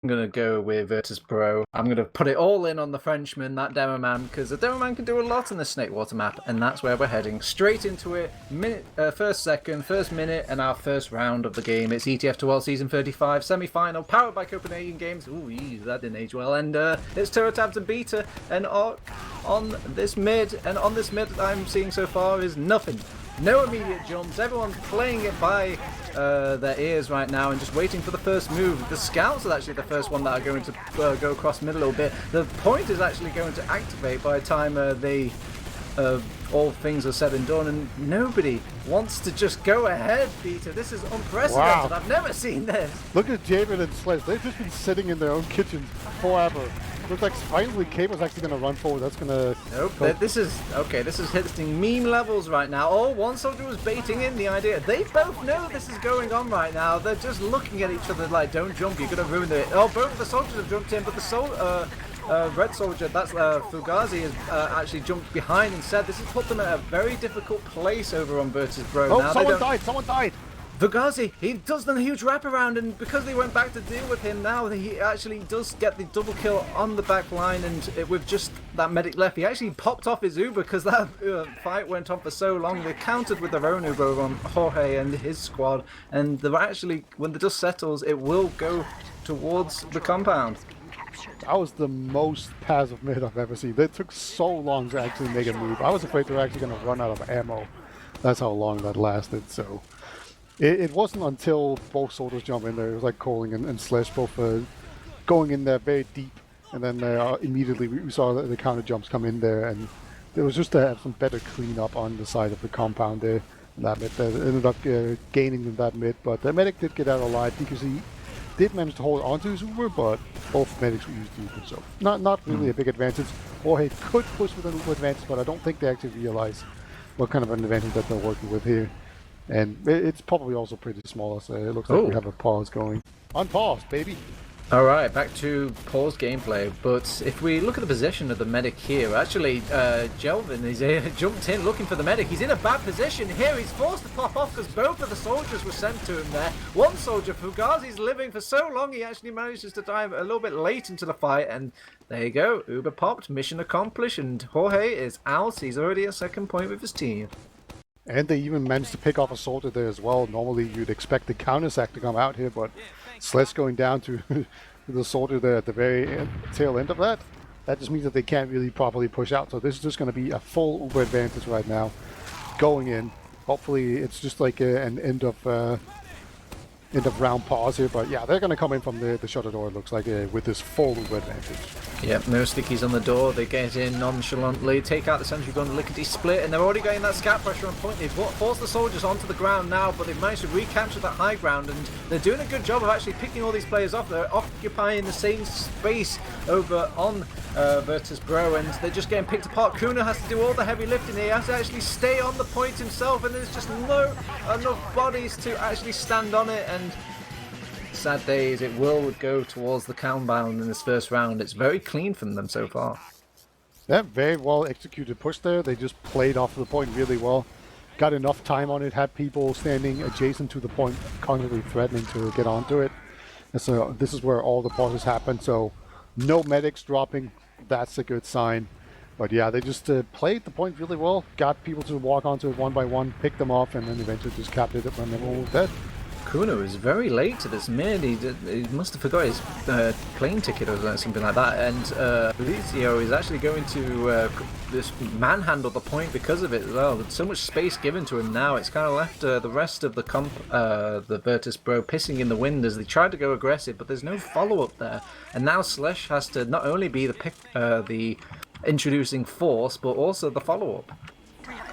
I'm going to go with Virtus.bro. I'm going to put it all in on the Frenchman, that demo man, because the demo man can do a lot in the Snakewater map, and that's where we're heading. Straight into it. First minute, and our first round of the game. It's ETF2L Season 35, Semifinal, powered by Copenhagen Games. Ooh, that didn't age well. And it's TurboTabs and Beta, and on this mid, I'm seeing so far is nothing. No immediate jumps. Everyone's playing it by their ears right now and just waiting for the first move. The scouts are actually the first one that are going to go across mid a little bit. The point is actually going to activate by the time all things are said and done, and nobody wants to just go ahead, Peter. This is unprecedented. Wow. I've never seen this. Look at Javen and Sledge. They've just been sitting in their own kitchens forever. Looks like finally Cable's actually going to run forward. That's going to... Nope. This is hitting meme levels right now. Oh, one soldier was baiting in the idea. They both know this is going on right now. They're just looking at each other like, don't jump, you're going to ruin it. Oh, both of the soldiers have jumped in, but the red soldier, that's Fugazi, has actually jumped behind instead. This has put them at a very difficult place over on Virtus.bro. Oh, now someone died! Fugazi, he does the huge wraparound, and because they went back to deal with him now, he actually does get the double kill on the back line, and with just that medic left, he actually popped off his Uber because that fight went on for so long. They countered with their own Uber over on Jorge and his squad, and they're actually, when the dust settles, it will go towards the compound. That was the most passive mid I've ever seen. They took so long to actually make a move. I was afraid they were actually going to run out of ammo. That's how long that lasted, so... It wasn't until both soldiers jumped in there, it was like Coling and Slash both going in there very deep, and then immediately we saw the counter jumps come in there, and there was just to have some better cleanup on the side of the compound there. That mid ended up gaining in that mid, but the medic did get out alive because he did manage to hold onto his Uber, but both medics were used Uber, so not really a big advantage. Jorge could push with an Uber advantage, but I don't think they actually realize what kind of an advantage that they're working with here. And it's probably also pretty small, so it looks like we have a pause going. Unpause, baby! Alright, back to pause gameplay, but if we look at the position of the medic here, actually, Jelvin is jumped in looking for the medic. He's in a bad position here. He's forced to pop off because both of the soldiers were sent to him there. One soldier, Fugazi's living for so long, he actually manages to dive a little bit late into the fight, and there you go, Uber popped, mission accomplished, and Jorge is out. He's already at second point with his team. And they even managed to pick off a soldier there as well. Normally you'd expect the counter-sack to come out here, but Sledge going down to the soldier there at the very tail end of that. That just means that they can't really properly push out. So this is just going to be a full Uber advantage right now. Going in. Hopefully it's just like an end of round pause here, but yeah, they're going to come in from the shutter door, it looks like, with this full Uber advantage. Yep, no stickies on the door. They get in nonchalantly, take out the sentry gun, lickety split, and they're already getting that scat pressure on point. They've forced the soldiers onto the ground now, but they've managed to recapture that high ground, and they're doing a good job of actually picking all these players off. They're occupying the same space over on Virtus.bro, and they're just getting picked apart. Kuna has to do all the heavy lifting here. He has to actually stay on the point himself, and there's just no enough bodies to actually stand on it, and sad days, it will go towards the compound in this first round. It's very clean from them so far. Yeah, very well executed push there. They just played off the point really well. Got enough time on it, had people standing adjacent to the point, constantly threatening to get onto it. And so this is where all the pauses happen, so no medics dropping, that's a good sign. But yeah, they just played the point really well, got people to walk onto it one by one, picked them off, and then eventually just capped it when everyone was dead. Kuna is very late to this mid. He must have forgot his plane ticket or something like that. And Felicio is actually going to just manhandle the point because of it as well. There's so much space given to him now. It's kind of left the rest of the Virtus.bro pissing in the wind as they tried to go aggressive, but there's no follow-up there. And now Slesh has to not only be the introducing force, but also the follow-up.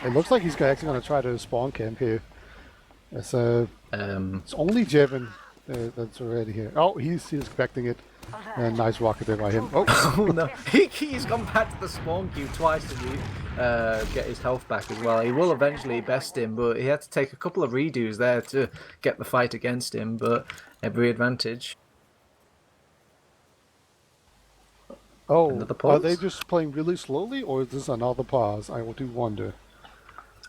It looks like he's actually going to try to spawn camp here. It's only Jevin that's already here. Oh, he's expecting it. Nice rocket there by him. Oh no, he's gone back to the spawn queue twice to get his health back as well. He will eventually best him, but he had to take a couple of redos there to get the fight against him, but every advantage. Oh, are they just playing really slowly, or is this another pause? I do wonder.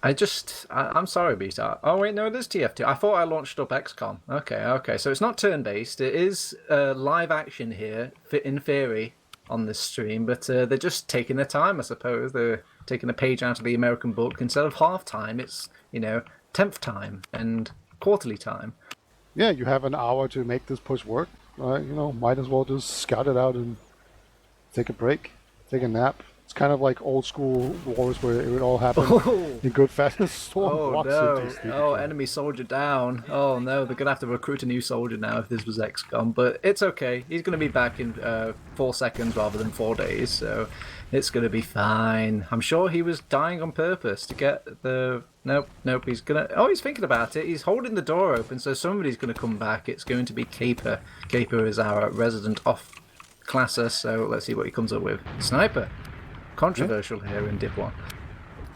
I'm sorry, Beta. Oh wait, no, it is TF2. I thought I launched up XCOM. Okay. So it's not turn-based. It is live action here, in theory, on this stream. But they're just taking their time, I suppose. They're taking a page out of the American book. Instead of half time, it's 10th time and quarterly time. Yeah, you have an hour to make this push work. Might as well just scout it out and take a break, take a nap. It's kind of like old school wars where it would all happen in good fashion. Oh no! Oh, enemy soldier down. Oh no, they're gonna have to recruit a new soldier now if this was XCOM. But it's okay. He's gonna be back in 4 seconds rather than 4 days, so it's gonna be fine. I'm sure he was dying on purpose to get the. Nope. He's gonna. Oh, he's thinking about it. He's holding the door open, so somebody's gonna come back. It's going to be Caper. Caper is our resident off-classer, so let's see what he comes up with. Sniper. Controversial here in Dip 1.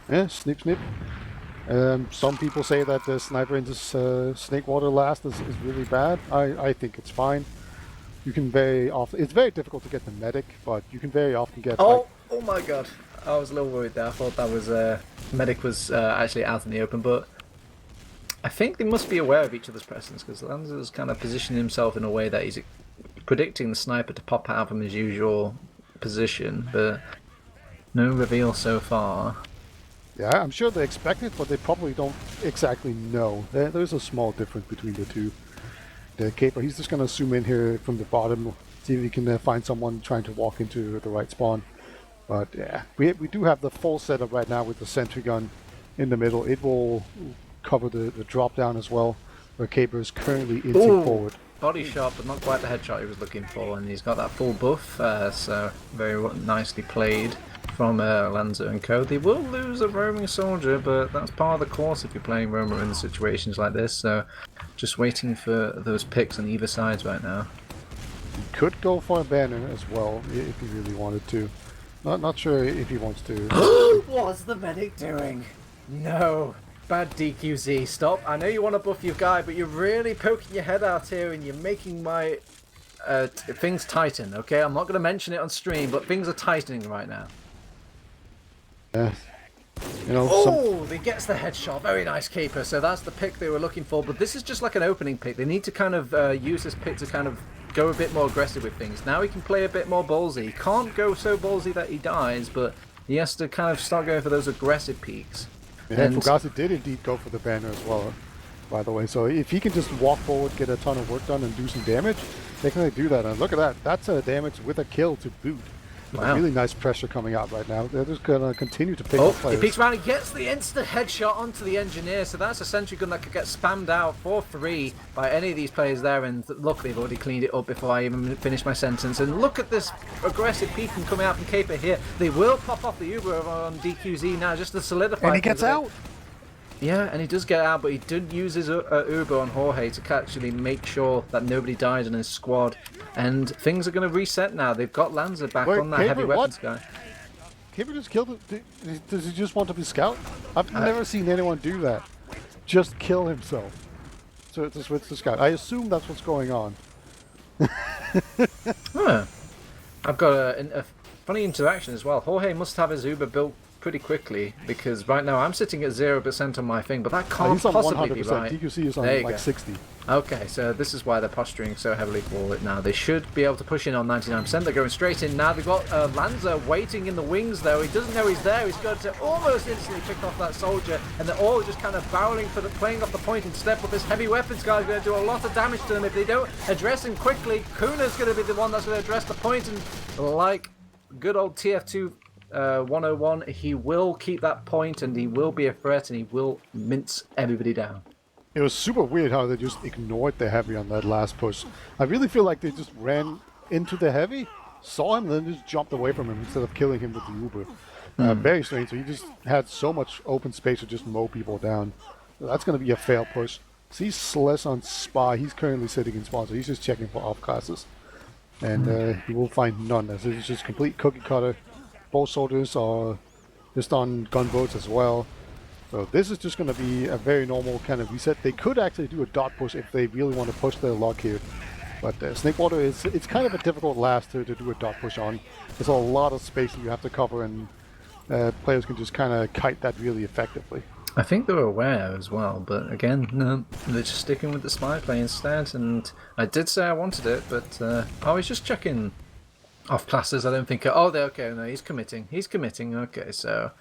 Yeah, snip. Some people say that the sniper in this snake water last is really bad. I think it's fine. You can very often... It's very difficult to get the medic, but you can very often get... Oh my god. I was a little worried there. I thought that was... medic was actually out in the open, but... I think they must be aware of each other's presence, because Lanza's kind of positioning himself in a way that he's predicting the sniper to pop out from his usual position, but... No reveal so far. Yeah, I'm sure they expect it, but they probably don't exactly know. There's a small difference between the two. The Caper, he's just going to zoom in here from the bottom, see if he can find someone trying to walk into the right spawn. But yeah, we do have the full setup right now with the sentry gun in the middle. It will cover the drop down as well, where Caper is currently inching forward. Body shot, but not quite the headshot he was looking for, and he's got that full buff, so very nicely played from Lanza and co. They will lose a roaming soldier, but that's part of the course if you're playing roamer in situations like this, so just waiting for those picks on either sides right now. He could go for a banner as well, if he really wanted to. Not sure if he wants to. What's the medic doing? No. Bad DQZ, stop. I know you want to buff your guy, but you're really poking your head out here and you're making my things tighten, okay? I'm not going to mention it on stream, but things are tightening right now. Yeah. He gets the headshot. Very nice Caper. So that's the pick they were looking for, but this is just like an opening pick. They need to kind of use this pick to kind of go a bit more aggressive with things. Now he can play a bit more ballsy. He can't go so ballsy that he dies, but he has to kind of start going for those aggressive peaks. Yeah, Fugazi did indeed go for the banner as well, by the way. So if he can just walk forward, get a ton of work done, and do some damage, they can do that. And look at that. That's a damage with a kill to boot. Wow. Really nice pressure coming out right now. They're just going to continue to pick up players. He peeks around and gets the instant headshot onto the engineer. So that's a sentry gun that could get spammed out for free by any of these players there. And look, they've already cleaned it up before I even finish my sentence. And look at this aggressive peeking coming out from Caper here. They will pop off the Uber on DQZ now just to solidify. And he gets out. Yeah, and he does get out, but he did use his Uber on Jorge to actually make sure that nobody died in his squad. And things are going to reset now. They've got Lanza back on that heavy weapons guy. Caper just killed it. Does he just want to be scout? I've never seen anyone do that. Just kill himself. So to switch to scout. I assume that's what's going on. Huh. I've got a funny interaction as well. Jorge must have his Uber built pretty quickly, because right now I'm sitting at 0% on my thing, but that can't possibly be right. DQC is on like 60. Okay, so this is why they're posturing so heavily for it now. They should be able to push in on 99%. They're going straight in now. They've got Lanza waiting in the wings, though. He doesn't know he's there. He's got to almost instantly pick off that soldier, and they're all just kind of barreling for playing off the point instead. But this heavy weapons guy is going to do a lot of damage to them if they don't address him quickly. Kuna's going to be the one that's going to address the point, and like good old TF2 101, he will keep that point, and he will be a threat, and he will mince everybody down. It was super weird how they just ignored the heavy on that last push. I really feel like they just ran into the heavy, saw him, and then just jumped away from him instead of killing him with the Uber. Very strange. So he just had so much open space to just mow people down. So that's going to be a fail push. See Sless on Spy. He's currently sitting in spawn, so he's just checking for off classes. And he will find none, as it's just complete cookie cutter. Both soldiers are just on gunboats as well. So this is just going to be a very normal kind of reset. They could actually do a dot push if they really want to push their luck here. But Snakewater it's kind of a difficult last to do a dot push on. There's a lot of space that you have to cover, and players can just kind of kite that really effectively. I think they were aware as well, but again, no, they're just sticking with the spy play instead. And I did say I wanted it, but I was just checking off classes. I don't think. Oh, they're okay. No, he's committing. He's committing. Okay, so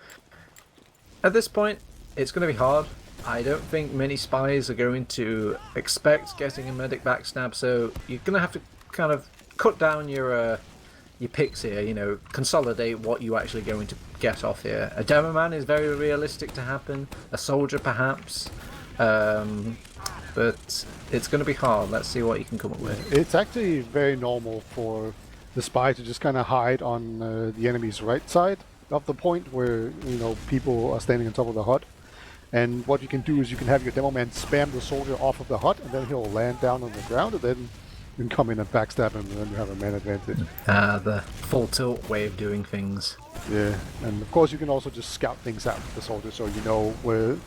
at this point, it's going to be hard. I don't think many spies are going to expect getting a medic backstab, so you're going to have to kind of cut down your picks here, you know, consolidate what you actually going to get off here. A demo man is very realistic to happen, a soldier perhaps, but it's going to be hard. Let's see what you can come up with. It's actually very normal for the spy to just kind of hide on the enemy's right side of the point where, you know, people are standing on top of the hut. And what you can do is you can have your demo man spam the soldier off of the hut, and then he'll land down on the ground, and then you can come in and backstab him, and then you have a man advantage. The full tilt way of doing things. Yeah, and of course you can also just scout things out with the soldier, so you know where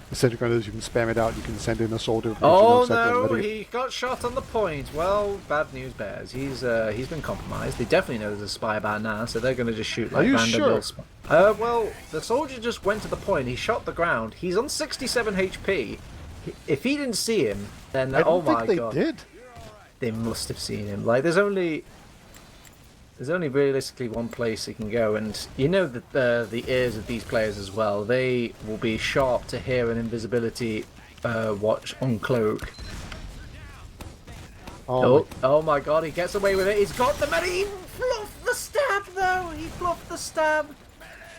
the center gun is. You can spam it out. You can send in a soldier. Oh no, he got shot on the point. Well, bad news bears. He's been compromised. They definitely know there's a spy about now, so they're going to just shoot like random little spy. Well, the soldier just went to the point. He shot the ground. He's on 67 HP. If he didn't see him, then oh my god, they did. They must have seen him. Like there's only realistically one place he can go, and you know that the ears of these players as well. They will be sharp to hear an invisibility watch uncloak. Oh my god, he gets away with it. He's got the medic. He fluffed the stab though. He fluffed the stab.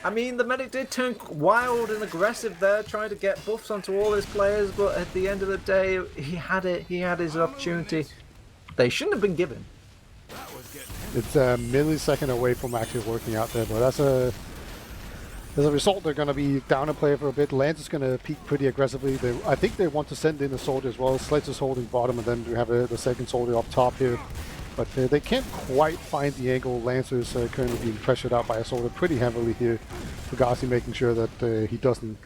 I mean, the medic did turn wild and aggressive there, trying to get buffs onto all his players, but at the end of the day, he had it. He had his opportunity. They shouldn't have been given. It's a millisecond away from actually working out there, but as a result, they're going to be down a player for a bit. Lance is going to peek pretty aggressively. I think they want to send in a soldier as well. Sledge is holding bottom, and then you have the second soldier up top here. But they can't quite find the angle. Lancer is currently being pressured out by a soldier pretty heavily here. Fugazi making sure that he doesn't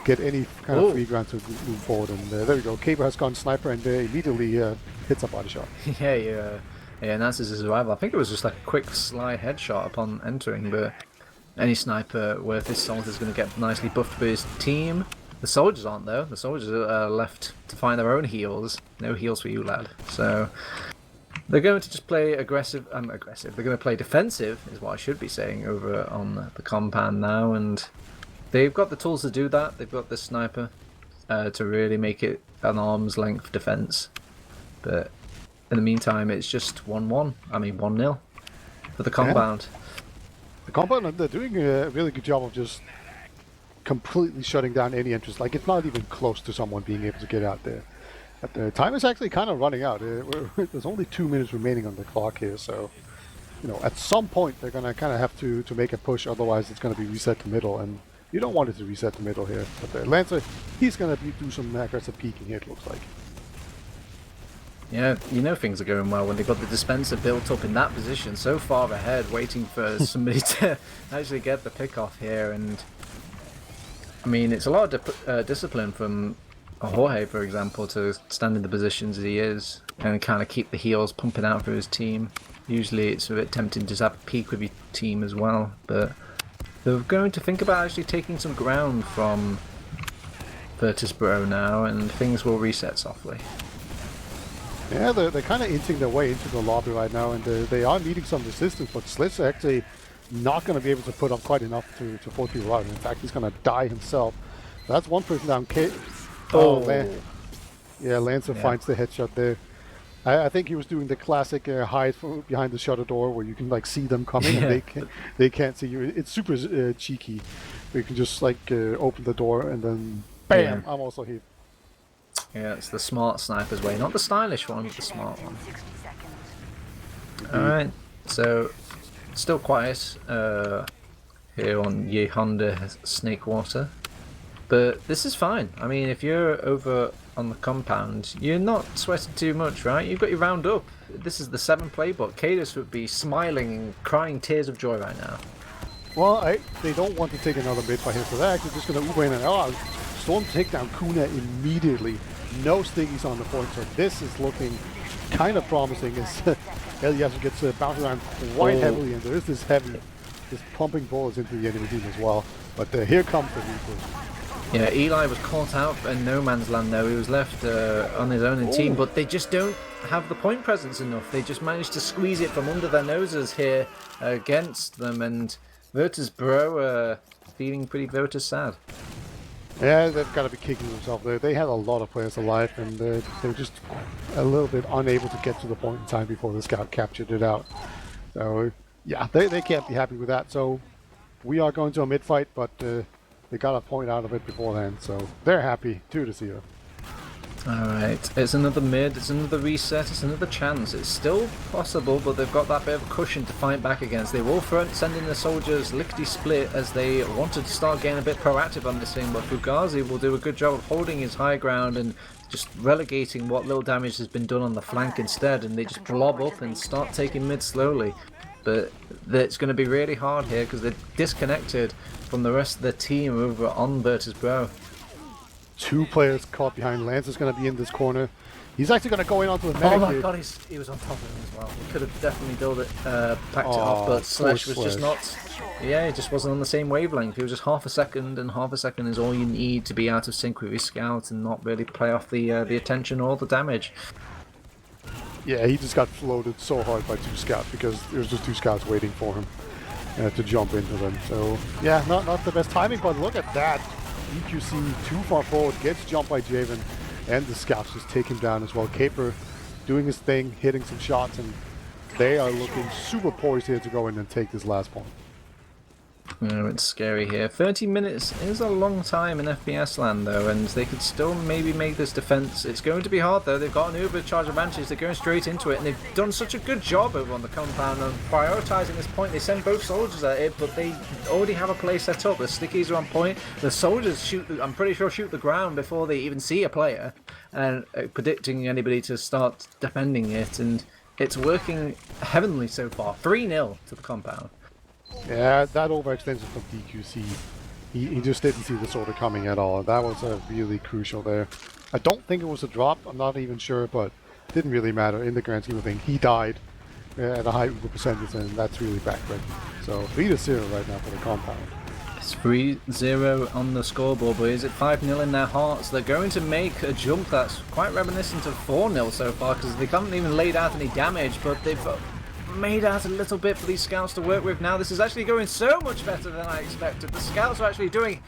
get any kind of free ground to move forward. And there we go. Caber has gone sniper and immediately hits a body shot. Yeah, announces his arrival. I think it was just like a quick sly headshot upon entering, but any sniper worth his salt is going to get nicely buffed by his team. The soldiers aren't though. The soldiers are left to find their own heals. No heals for you, lad. So they're going to just play aggressive. They're going to play defensive, is what I should be saying, over on the compound now, and they've got the tools to do that. They've got the sniper to really make it an arm's length defense. But in the meantime, it's just 1-1. I mean 1-0 for the compound. Yeah. The compound, they're doing a really good job of just completely shutting down any entrance. Like, it's not even close to someone being able to get out there. But the time is actually kind of running out. There's only 2 minutes remaining on the clock here, so you know, at some point they're gonna kind of have to make a push. Otherwise, it's gonna be reset to middle, and you don't want it to reset to middle here. But Lancer, he's gonna do some aggressive peeking here. It looks like. Yeah, you know things are going well when they've got the dispenser built up in that position, so far ahead, waiting for somebody to actually get the pick off here. And I mean, it's a lot of discipline from Jorge, for example, to stand in the positions that he is and kind of keep the heals pumping out for his team. Usually it's a bit tempting to just have a peek with your team as well, but they're going to think about actually taking some ground from Virtus.bro now, and things will reset softly. Yeah, they're kind of inching their way into the lobby right now, and they are needing some resistance, but Slit's actually not going to be able to put up quite enough to force people out. In fact, he's going to die himself. That's one person down. Lancer finds the headshot there. I think he was doing the classic hide behind the shutter door where you can like see them coming and they can't see you. It's super cheeky. You can just like open the door and then bam, I'm also hit. Yeah, it's the smart sniper's way, not the stylish one, but the smart one. Alright, so still quiet here on Yehonda Snakewater. But this is fine. I mean, if you're over on the compound, you're not sweating too much, right? You've got your round up. This is the 7 playbook. Cadus would be smiling and crying tears of joy right now. Well, they don't want to take another mid fight here, so they're actually just going to Uber in and Storm take down Kuna immediately. No stingies on the point, so this is looking kind of promising as Eliezer gets bounced around quite heavily, and there is this pumping bullets into the enemy team as well. But here comes the Reapers. Yeah, Eli was caught out in no man's land though. He was left on his own in team, but they just don't have the point presence enough. They just managed to squeeze it from under their noses here against them, and Virtus.bro feeling pretty Virtus sad. Yeah, they've got to be kicking themselves there. They had a lot of players alive, and they're just a little bit unable to get to the point in time before the scout captured it out. So, yeah, they can't be happy with that. So, we are going to a mid-fight, but they got a point out of it beforehand. So, they're happy, 2-0. Alright, it's another mid, it's another reset, it's another chance. It's still possible, but they've got that bit of cushion to fight back against. They will front send in the soldiers lickety-split as they wanted to start getting a bit proactive on this thing, but Fugazi will do a good job of holding his high ground and just relegating what little damage has been done on the flank instead, and they just blob up and start taking mid slowly. But it's going to be really hard here because they're disconnected from the rest of the team over on Virtus.bro. 2 players caught behind. Lance is going to be in this corner. He's actually going to go in onto the medic. Oh my god, he was on top of him as well. He could have definitely built it, packed it off, but Slash was just not. Yeah, he just wasn't on the same wavelength. He was just half a second, and half a second is all you need to be out of sync with your scout and not really play off the attention or the damage. Yeah, he just got floated so hard by 2 scouts because there was just 2 scouts waiting for him to jump into them. So yeah, not the best timing, but look at that. EQC too far forward, gets jumped by Javen, and the scouts just take him down as well. Caper doing his thing, hitting some shots, and they are looking super poised here to go in and take this last point. Oh, it's scary here. 30 minutes is a long time in FPS land though, and they could still maybe make this defense. It's going to be hard though. They've got an uber charge advantage. They're going straight into it, and they've done such a good job over on the compound of prioritizing this point. They send both soldiers at it, but they already have a play set up. The stickies are on point. The soldiers shoot, I'm pretty sure, shoot the ground before they even see a player, and predicting anybody to start defending it, and it's working heavenly so far. 3-0 to the compound. Yeah, that overextension from DQC, he just didn't see the order coming at all. That was really crucial there. I don't think it was a drop, I'm not even sure, but it didn't really matter in the grand scheme of things. He died at a high uber percentage, and that's really backbreaking. So 3-0 right now for the compound. It's 3-0 on the scoreboard, but is it 5-0 in their hearts? They're going to make a jump that's quite reminiscent of 4-0 so far, because they haven't even laid out any damage, but they've made out a little bit for these scouts to work with now. This is actually going so much better than I expected. The scouts are actually doing,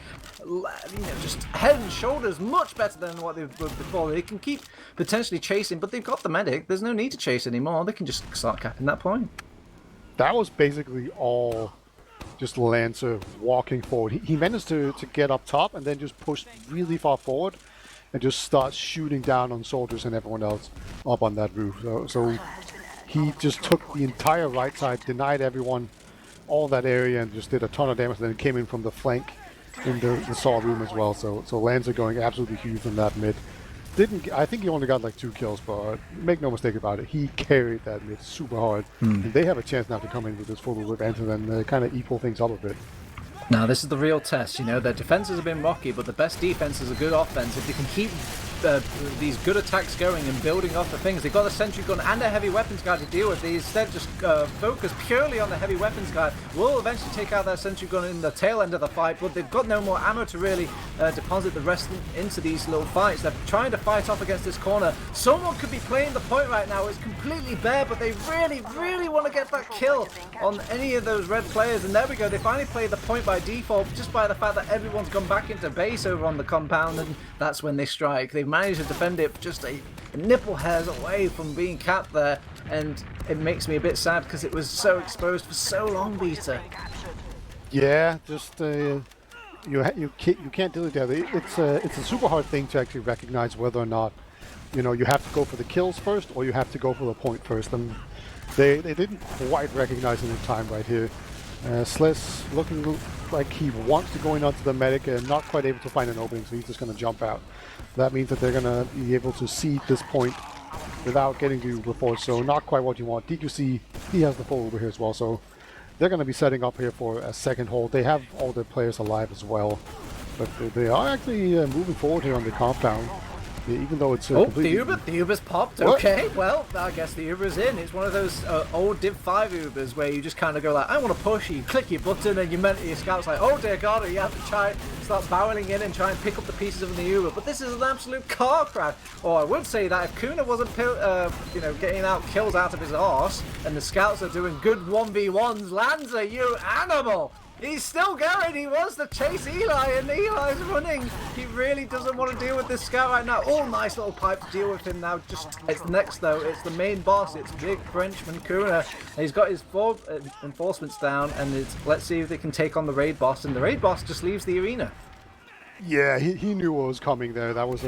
just head and shoulders much better than what they've done before. They can keep potentially chasing, but they've got the medic. There's no need to chase anymore. They can just start capping that point. That was basically all just Lancer walking forward. He managed to get up top and then just push really far forward and just start shooting down on soldiers and everyone else up on that roof. So he just took the entire right side, denied everyone all that area, and just did a ton of damage. And then came in from the flank in the saw room as well. So Lancer going absolutely huge in that mid. I think he only got like 2 kills, but make no mistake about it, he carried that mid super hard. And they have a chance now to come in with this full event and then kind of equal things up a bit. Now this is the real test, you know. Their defenses have been rocky, but the best defense is a good offense. If they can keep these good attacks going and building off the things, they've got a sentry gun and a heavy weapons guy to deal with. They instead just focus purely on the heavy weapons guy. Will eventually take out their sentry gun in the tail end of the fight, but they've got no more ammo to really deposit the rest into these little fights. They're trying to fight off against this corner. Someone could be playing the point right now. It's completely bare, but they really want to get that kill on any of those red players. And there we go. They finally play the point by default, just by the fact that everyone's gone back into base over on the compound, and that's when they strike. They've managed to defend it just a nipple hairs away from being capped there, and it makes me a bit sad because it was so exposed for so long, Beta. Yeah, just you can't do it there. It's a super hard thing to actually recognize whether or not you have to go for the kills first or you have to go for the point first, and they didn't quite recognize it in time right here. Sliss looking like he wants to go in onto the medic and not quite able to find an opening, so he's just going to jump out. That means that they're going to be able to see this point without getting to before, so not quite what you want. DQC, he has the full over here as well, so they're going to be setting up here for a second hold. They have all their players alive as well, but they are actually moving forward here on the compound. even though it's Oh, completely... the Uber's popped. What? Okay, well, I guess the Uber's in. It's one of those old Div 5 Ubers where you just kind of go like, I want to push, you click your button, and your scout's like, oh dear God, and you have to start barreling in and try and pick up the pieces of the Uber. But this is an absolute car crash. Or I would say that if Kuna wasn't, getting out kills out of his arse, and the scouts are doing good 1v1s, Lanza, you animal! He's still going. He wants to chase Eli, and Eli's running. He really doesn't want to deal with this scout right now. Oh, nice little pipe to deal with him now. It's next though. It's the main boss. It's Big Frenchman Kuna. And he's got his four enforcements down, and let's see if they can take on the raid boss. And the raid boss just leaves the arena. Yeah, he knew what was coming there. That was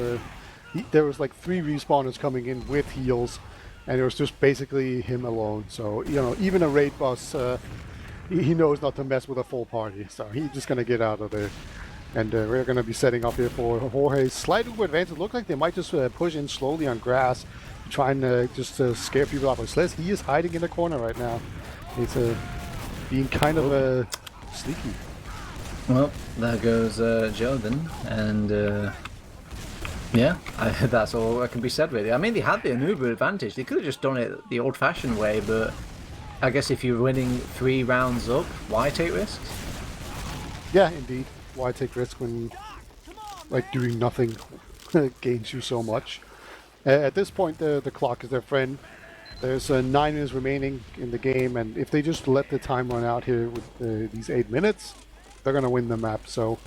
there was like 3 respawners coming in with heals, and it was just basically him alone. So even a raid boss. He knows not to mess with a full party, so he's just going to get out of there. And we're going to be setting up here for Jorge's slight Uber advance. It looks like they might just push in slowly on grass, trying to just scare people off. Sliz, he is hiding in the corner right now. He's being kind of sneaky. Well, there goes Jordan, and yeah, that's all that can be said really. I mean, they had the Uber advantage. They could have just done it the old-fashioned way, but I guess if you're winning 3 rounds up, why take risks? Yeah, indeed. Why take risk when, like, doing nothing gains you so much? At this point, the clock is their friend. There's 9 minutes remaining in the game, and if they just let the time run out here with these 8 minutes, they're going to win the map. So,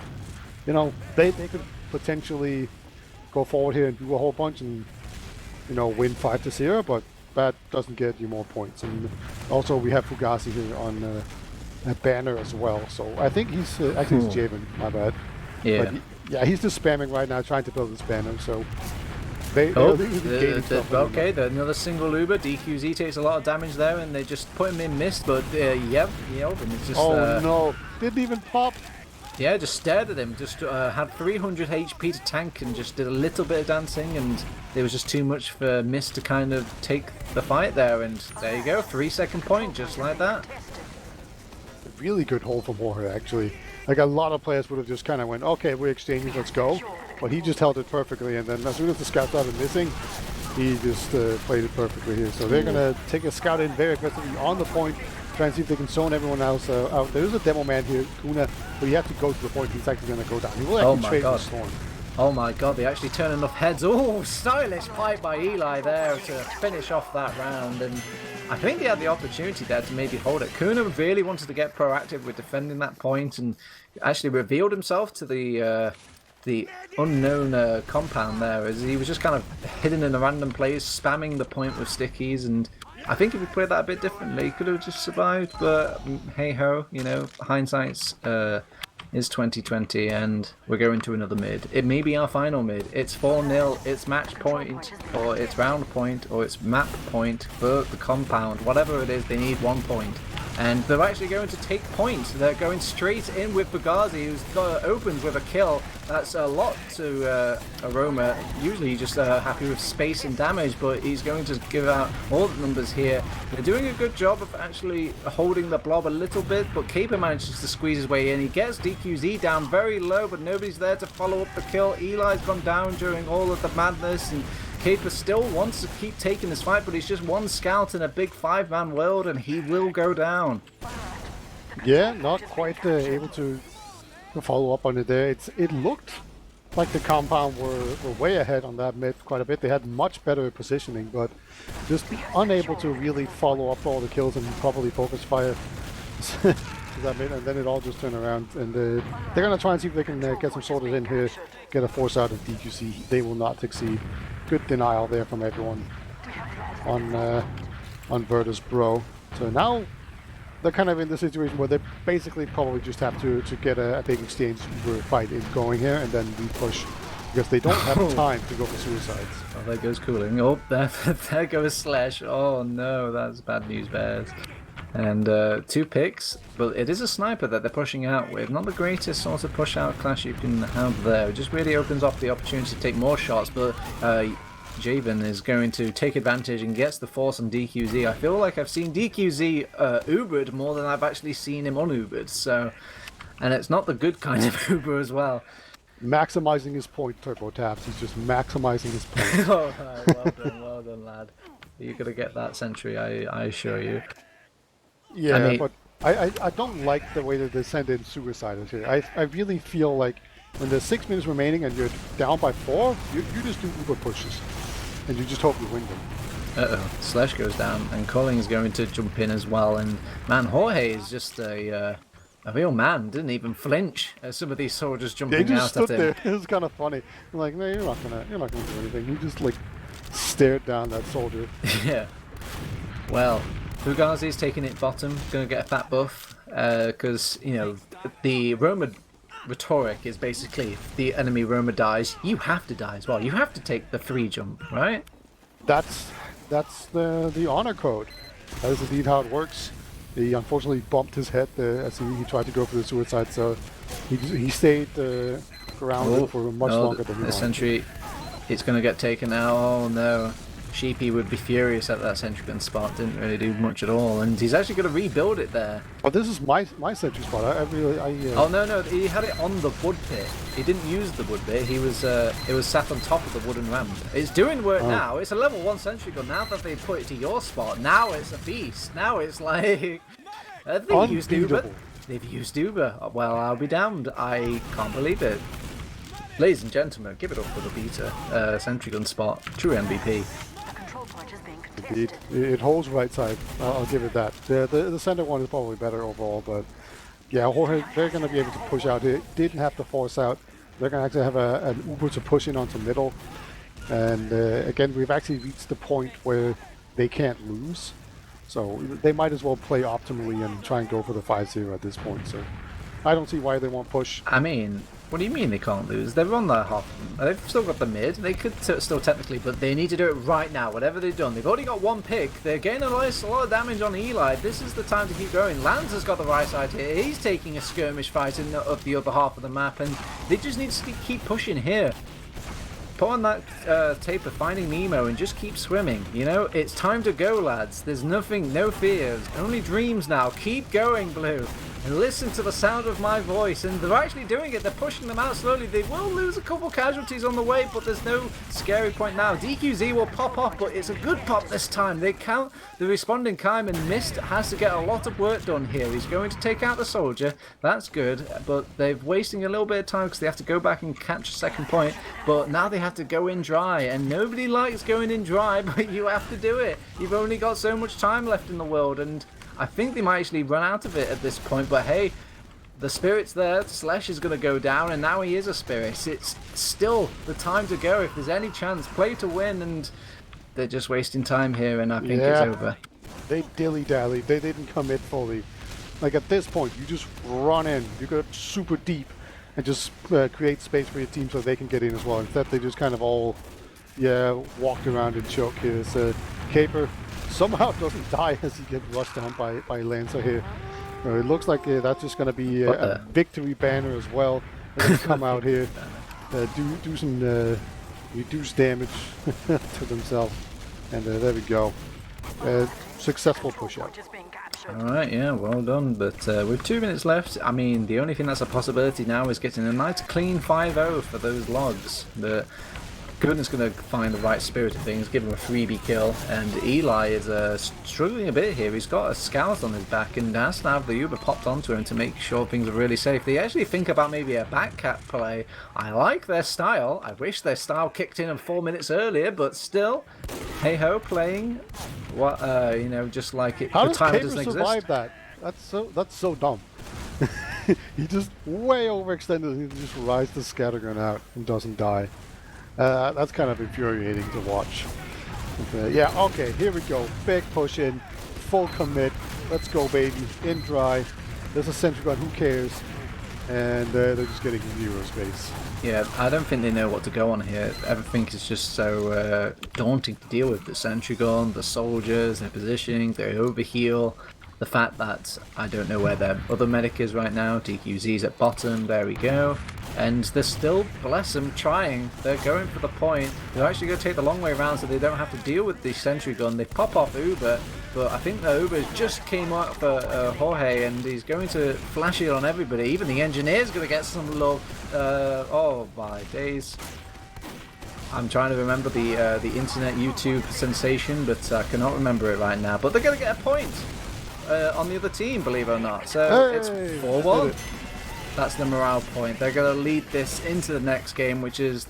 they could potentially go forward here and do a whole bunch and, win 5-0, but that doesn't get you more points. And also we have Fugazi here on a banner as well. So I think he's actually it's Javen, my bad. Yeah. But he's just spamming right now, trying to build this banner. So okay, another single Uber. DQZ takes a lot of damage there, and they just put him in mist. But and it's just. Oh no! Didn't even pop. Yeah, just stared at him, just had 300 HP to tank and just did a little bit of dancing, and there was just too much for Mist to kind of take the fight there, and there you go, 3-second point, just like that. A really good hold from Jorge, actually. Like, a lot of players would have just kind of went, okay, we're exchanging, let's go. But he just held it perfectly, and then as soon as the scout started missing, he just played it perfectly here. So they're going to take a scout in very aggressively on the point, try and see if they can zone everyone else out. There's a demo man here, Kuna, but you have to go to the point. He's actually going to go down. He will actually trade the storm. Oh my God, they actually turn enough heads. Oh, stylish pipe by Eli there to finish off that round. And I think he had the opportunity there to maybe hold it. Kuna really wanted to get proactive with defending that point and actually revealed himself to the unknown compound there, as he was just kind of hidden in a random place, spamming the point with stickies. And I think if he played that a bit differently, he could have just survived. But hey ho, hindsight's is 2020, and we're going to another mid. It may be our final mid. It's 4-0, it's match point, or it's round point, or it's map point for the compound. Whatever it is, they need 1 point. And they're actually going to take points. They're going straight in with Fugazi, who's opens with a kill. That's a lot to Aroma. Usually he's just happy with space and damage, but he's going to give out all the numbers here. They're doing a good job of actually holding the blob a little bit, but Caper manages to squeeze his way in. He gets DQZ down very low, but nobody's there to follow up the kill. Eli's gone down during all of the madness, and Caper still wants to keep taking this fight, but he's just one scout in a big 5-man world, and he will go down. Yeah, not quite able to follow up on it there. It looked like the compound were way ahead on that mid quite a bit. They had much better positioning, but just unable to really follow up all the kills and properly focus fire. That mid, and then it all just turned around, and they're going to try and see if they can get some soldiers in here, get a force out of DQC. They will not succeed. Good denial there from everyone on Virtus.bro. So now they're kind of in the situation where they basically probably just have to get a big exchange fight in going here, and then we push, because they don't have time to go for suicides. Oh, there goes Cooling. Oh, there goes Slash. Oh no, that's bad news, Bears. And 2 picks, but it is a sniper that they're pushing out with. Not the greatest sort of push out clash you can have there. It just really opens up the opportunity to take more shots, but Javen is going to take advantage and gets the force on DQZ. I feel like I've seen DQZ Ubered more than I've actually seen him un-Ubered, so, and it's not the good kind of Uber as well. maximizing his point, TurboTabs. He's just maximizing his point. Oh, well done, lad. You're gonna get that century, I assure you. Yeah, I mean, but I don't like the way that they send in suiciders here. I really feel like when there's 6 minutes remaining and you're down by 4, you just do uber pushes. And you just hope you win them. uh-oh, Slash goes down, and Colling's going to jump in as well, and man, Jorge is just a real man, didn't even flinch at some of these soldiers They jumping just out stood at him. there. It was kind of funny. I'm like, no, you're not gonna do anything. He just like stared down that soldier. Yeah. Well, Fugazi's taking it bottom, gonna get a fat buff, because, you know, the Roma rhetoric is basically if the enemy Roma dies, you have to die as well. You have to take the 3 jump, right? That's the honor code. That is indeed how it works. He unfortunately bumped his head as he tried to go for the suicide, so he stayed grounded for much longer than he the wanted. sentry, it's going to get taken out. Oh no. Sheepy would be furious at that sentry gun spot, didn't really do much at all, and he's actually going to rebuild it there. But this is my sentry spot. Oh no, he had it on the wood pit. He didn't use the wood pit. He was it was sat on top of the wooden ramp. It's doing work now. It's a level 1 sentry gun. Now that they put it to your spot, now it's a beast. Now it's like they've used Uber. They've used Uber. Well, I'll be damned. I can't believe it. Ladies and gentlemen, give it up for the beta sentry gun spot. True MVP. Indeed. It holds right side. I'll give it that. The center one is probably better overall, but yeah, Jorge, they're going to be able to push out. They didn't have to force out. They're going to actually have an Uber to push in onto middle. And again, we've actually reached the point where they can't lose. So they might as well play optimally and try and go for the 5-0 at this point. So I don't see why they won't push. I mean, what do you mean they can't lose? They're on their half. They've still got the mid. They could still technically, but they need to do it right now. Whatever they've done, they've already got 1 pick. They're getting a lot of damage on Eli. This is the time to keep going. Lanz has got the right side here. He's taking a skirmish fight of the other half of the map, and they just need to keep pushing here. Put on that tape of Finding Nemo and just keep swimming. You know, it's time to go, lads. There's nothing, no fears, only dreams now. Keep going, Blue. And listen to the sound of my voice, and they're actually doing it. They're pushing them out slowly. They will lose a couple casualties on the way, but there's no scary point now. DQZ will pop off, but it's a good pop this time. They count the responding Kaim, and Mist has to get a lot of work done here. He's going to take out the soldier. That's good, but they're wasting a little bit of time because they have to go back and catch a second point. But now they have to go in dry, and nobody likes going in dry, but you have to do it. You've only got so much time left in the world, and I think they might actually run out of it at this point, but hey, the spirit's there. Slash is going to go down, and now he is a spirit. It's still the time to go if there's any chance. Play to win, and they're just wasting time here, and I think it's over. They dilly-dally. They didn't commit fully. Like at this point, you just run in. You go super deep and just create space for your team so they can get in as well. Instead, they just kind of all, walked around and choke here. So Caper somehow doesn't die as he gets rushed down by Lancer here. It looks like that's just going to be a victory banner as well. They're going to come out here, do some reduced damage to themselves. And there we go. Successful push out. Alright, yeah, well done. But with 2 minutes left, I mean, the only thing that's a possibility now is getting a nice clean 5-0 for those logs. But Goodness going to find the right spirit of things, give him a freebie kill, and Eli is struggling a bit here. He's got a scout on his back and has to have the Uber popped onto him to make sure things are really safe. They actually think about maybe a backcat play. I like their style. I wish their style kicked in 4 minutes earlier, but still, hey ho, playing what just like it. How the does time Caper doesn't survive exist. that? That's so dumb. He just way overextended. He just rides the scattergun out and doesn't die. That's kind of infuriating to watch. Yeah, okay, here we go. Big push in, full commit. Let's go, baby. In dry. There's a sentry gun, who cares? And they're just getting zero space. Yeah, I don't think they know what to go on here. Everything is just so daunting to deal with. The sentry gun, the soldiers, their positioning, their overheal. The fact that I don't know where their other medic is right now. DQZ's at bottom, there we go. And they're still, bless them, trying. They're going for the point. They're actually going to take the long way around so they don't have to deal with the sentry gun. They pop off Uber, but I think the Ubers just came up for Jorge, and he's going to flash it on everybody. Even the engineer's going to get some love. Oh my days. I'm trying to remember the internet YouTube sensation, but I cannot remember it right now. But they're going to get a point on the other team, believe it or not. So it's 4-1. That's the morale point. They're going to lead this into the next game, which is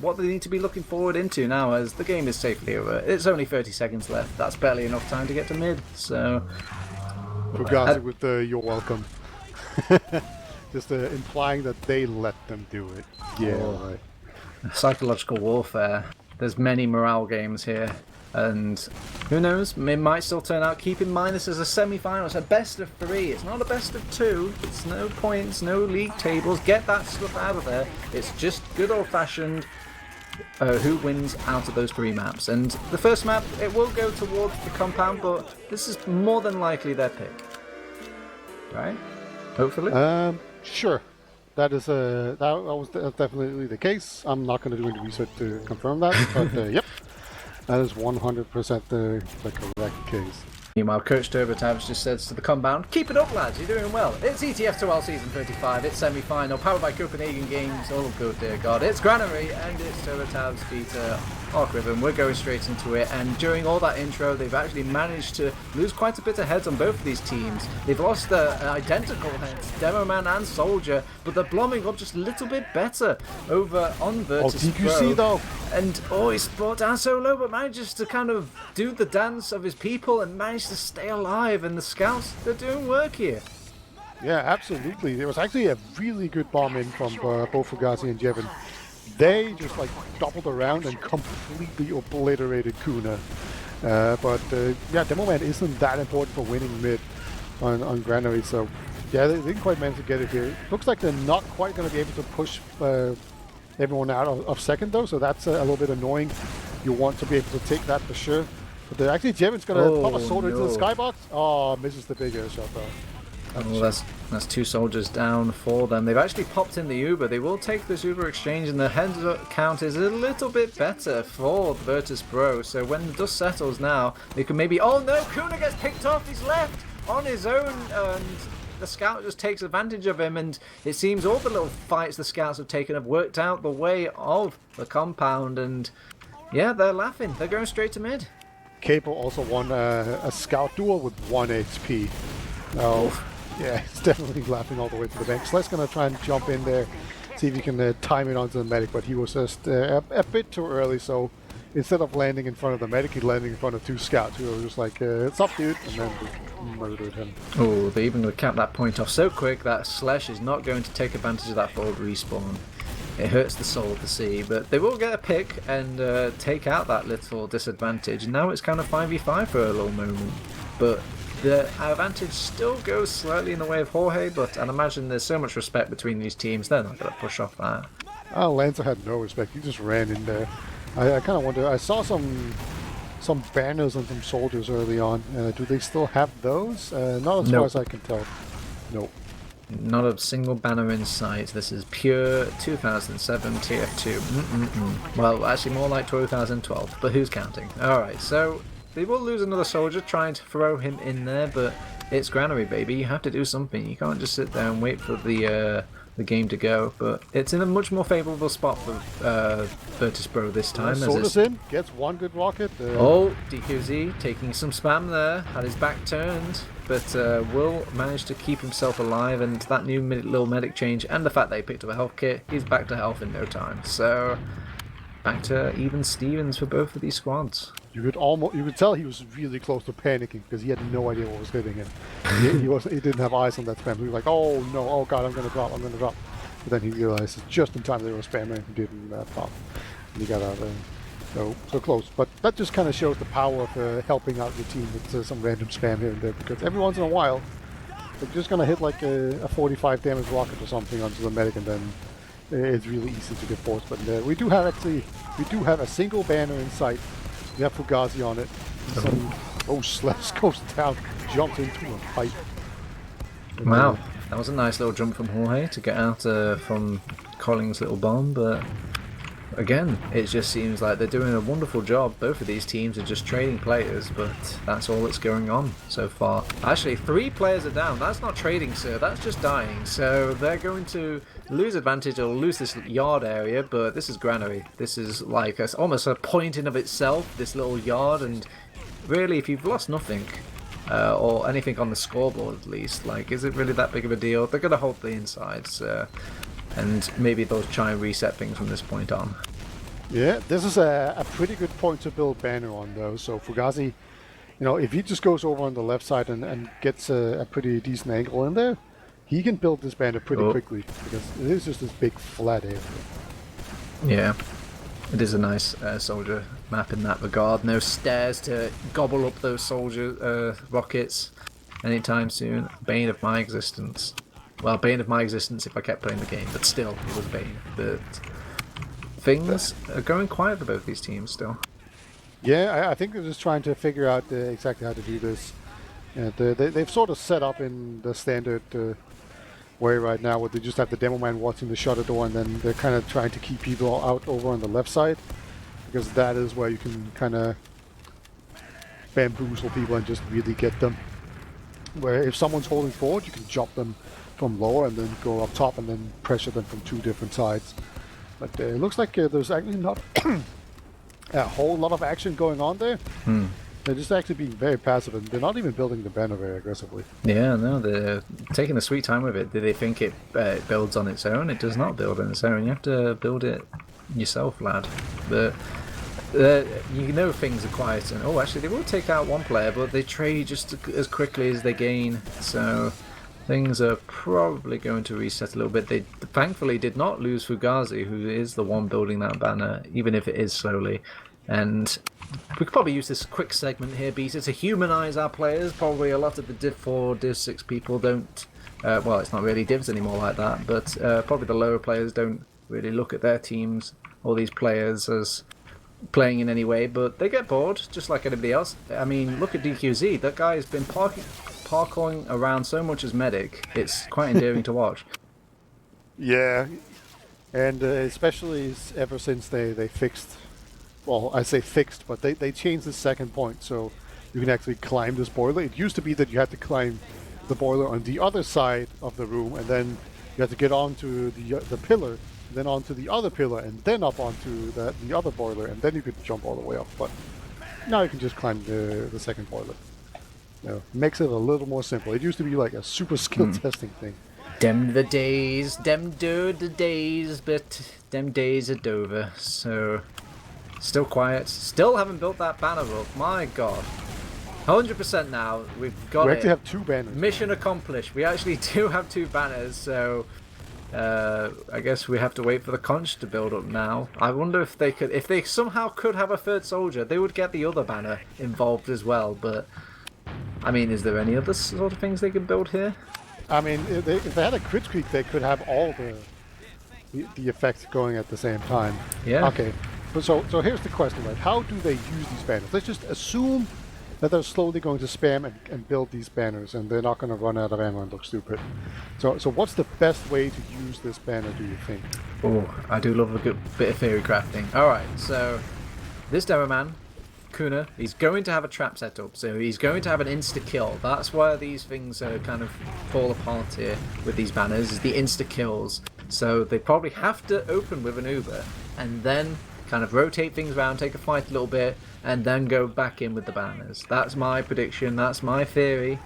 what they need to be looking forward into now, as the game is safely over. It's only 30 seconds left. That's barely enough time to get to mid. So Fugazi with the "you're welcome," just implying that they let them do it. Yeah, right. Psychological warfare. There's many morale games here, and who knows, it might still turn out. Keep in mind, this is a semi-final. It's a best of 3. It's not a best of 2. It's no points, no league tables. Get that stuff out of there. It's just good old-fashioned who wins out of those 3 maps. And the first map, it will go towards the compound, but this is more than likely their pick, right? Hopefully. Sure. That was definitely the case. I'm not going to do any research to confirm that, but yep, that is 100% the correct case. Meanwhile, Coach TurboTabs just says to the compound, "Keep it up, lads, you're doing well. It's ETF2L Season 35, it's semi-final, powered by Copenhagen Games, oh good dear God, it's Granary, and it's TurboTabs beta ArchRhythm." We're going straight into it, and during all that intro, they've actually managed to lose quite a bit of heads on both of these teams. They've lost their identical heads, Demoman and Soldier, but they're blomming up just a little bit better over on Virtus.bro. DQC though. And he's brought down so low, but manages to kind of do the dance of his people and manage to stay alive. And the scouts, they're doing work here. Yeah, absolutely. There was actually a really good bomb in from both Fugazi and Jevin. They just like doubled around and completely obliterated Kuna. Yeah, Demoman isn't that important for winning mid on Granary, so yeah, they didn't quite manage to get it here. Looks like they're not quite going to be able to push everyone out of second though, so that's a little bit annoying. You want to be able to take that for sure. But actually, Jevin's going to pop a soldier into the skybox. Oh, misses the big air shot though. That's 2 soldiers down for them. They've actually popped in the Uber. They will take this Uber exchange, and the head count is a little bit better for Virtus.bro. So when the dust settles now, they can maybe... Oh no, Kuna gets picked off. He's left on his own, and the scout just takes advantage of him. And it seems all the little fights the scouts have taken have worked out the way of the compound. And yeah, they're laughing. They're going straight to mid. Capo also won a scout duel with 1 HP. Oh. Yeah, he's definitely laughing all the way to the bank. Sled's going to try and jump in there, see if he can time it onto the medic, but he was just a bit too early, so instead of landing in front of the medic, he landed in front of 2 scouts who were just like, "It's up, dude," and then murdered him. Oh, they're even going to cap that point off so quick that Slash is not going to take advantage of that forward respawn. It hurts the soul to see, but they will get a pick and take out that little disadvantage. And now it's kind of 5v5 for a little moment, but the advantage still goes slightly in the way of Jorge, but I'd imagine there's so much respect between these teams, they're not going to push off that. Lancer had no respect. He just ran in there. I kind of wonder, I saw some banners on some soldiers early on. Do they still have those? Not as far as I can tell. Nope. Not a single banner in sight. This is pure 2007 TF2. Well, actually more like 2012, but who's counting? Alright, so they will lose another soldier trying to throw him in there, but it's Granary, baby. You have to do something. You can't just sit there and wait for the game to go. But it's in a much more favourable spot for Virtus.bro this time. Soldiers in, gets 1 good rocket. Oh, DQZ taking some spam there, had his back turned, but will manage to keep himself alive, and that new little medic change and the fact that he picked up a health kit, he's back to health in no time. So back to even Stevens for both of these squads. You could tell he was really close to panicking because he had no idea what was hitting him. he didn't have eyes on that spam. He was like, "Oh no, oh god, I'm gonna drop." But then he realized just in time they were spamming and didn't pop. And he got out there. So close. But that just kind of shows the power of helping out your team with some random spam here and there, because every once in a while they're just gonna hit like a 45 damage rocket or something onto the medic, and then it's really easy to get forced. But we do have a single banner in sight. We have Fugazi on it. Slash goes down, jumps into a pipe. Wow, that was a nice little jump from Jorge to get out from Colling's little bomb, but again, it just seems like they're doing a wonderful job. Both of these teams are just trading players, but that's all that's going on so far. Actually, 3 players are down. That's not trading, sir. That's just dying. So they're going to lose advantage or lose this yard area, but this is granary. This is like almost a point in of itself, this little yard, and really, if you've lost nothing, or anything on the scoreboard at least, like, is it really that big of a deal? They're going to hold the insides, and maybe they'll try and reset things from this point on. Yeah, this is a pretty good point to build banner on, though. So Fugazi, you know, if he just goes over on the left side and gets a pretty decent angle in there, he can build this banner pretty quickly, because it is just this big flat area. Yeah, it is a nice soldier map in that regard. No stairs to gobble up those soldier rockets anytime soon. Bane of my existence. Well, bane of my existence if I kept playing the game, but still, it was bane. But things are going quiet for both these teams still. Yeah, I think they're just trying to figure out exactly how to do this. And they've sort of set up in the standard way right now, where they just have the demo man watching the shutter door, and then they're kind of trying to keep people out over on the left side, because that is where you can kind of bamboozle people and just really get them. Where if someone's holding forward, you can jump them from lower and then go up top and then pressure them from 2 different sides. But it looks like there's actually not a whole lot of action going on there. They're just actually being very passive, and they're not even building the banner very aggressively. Yeah, no, they're taking a sweet time with it. Do they think it builds on its own? It does not build on its own. You have to build it yourself, lad. But you know things are quiet, and oh, actually, they will take out one player, but they trade just as quickly as they gain. So things are probably going to reset a little bit. They thankfully did not lose Fugazi, who is the one building that banner, even if it is slowly. And we could probably use this quick segment here, Beta, to humanise our players. Probably a lot of the Div 4, Div 6 people don't... well, it's not really Divs anymore like that, but probably the lower players don't really look at their teams or these players as playing in any way, but they get bored, just like anybody else. I mean, look at DQZ. That guy has been parkouring around so much as medic. It's quite endearing to watch. Yeah, and especially ever since they fixed... Well, I say fixed, but they changed the second point, so you can actually climb this boiler. It used to be that you had to climb the boiler on the other side of the room, and then you had to get onto the pillar, then onto the other pillar, and then up onto the other boiler, and then you could jump all the way up. But now you can just climb the second boiler. You know, makes it a little more simple. It used to be like a super skill testing thing. Dem the days, dem do the days, but dem days are over, so... Still quiet. Still haven't built that banner up. My god. 100% now. We've got it. We actually have 2 banners. Mission accomplished. We actually do have 2 banners, so I guess we have to wait for the conch to build up now. I wonder if they could, if they somehow could have a 3rd soldier, they would get the other banner involved as well. But I mean, is there any other sort of things they could build here? I mean, if they had a crit streak, they could have all the effects going at the same time. Yeah. Okay. So here's the question, right? How do they use these banners? Let's just assume that they're slowly going to spam and build these banners, and they're not going to run out of ammo and look stupid. So what's the best way to use this banner, do you think? Oh, I do love a good bit of theory crafting. Alright, so this demo man, Kuna, he's going to have a trap set up, so he's going to have an insta-kill. That's where these things kind of fall apart here with these banners, is the insta-kills. So they probably have to open with an Uber, and then kind of rotate things around, take a fight a little bit, and then go back in with the banners. That's my prediction, that's my theory,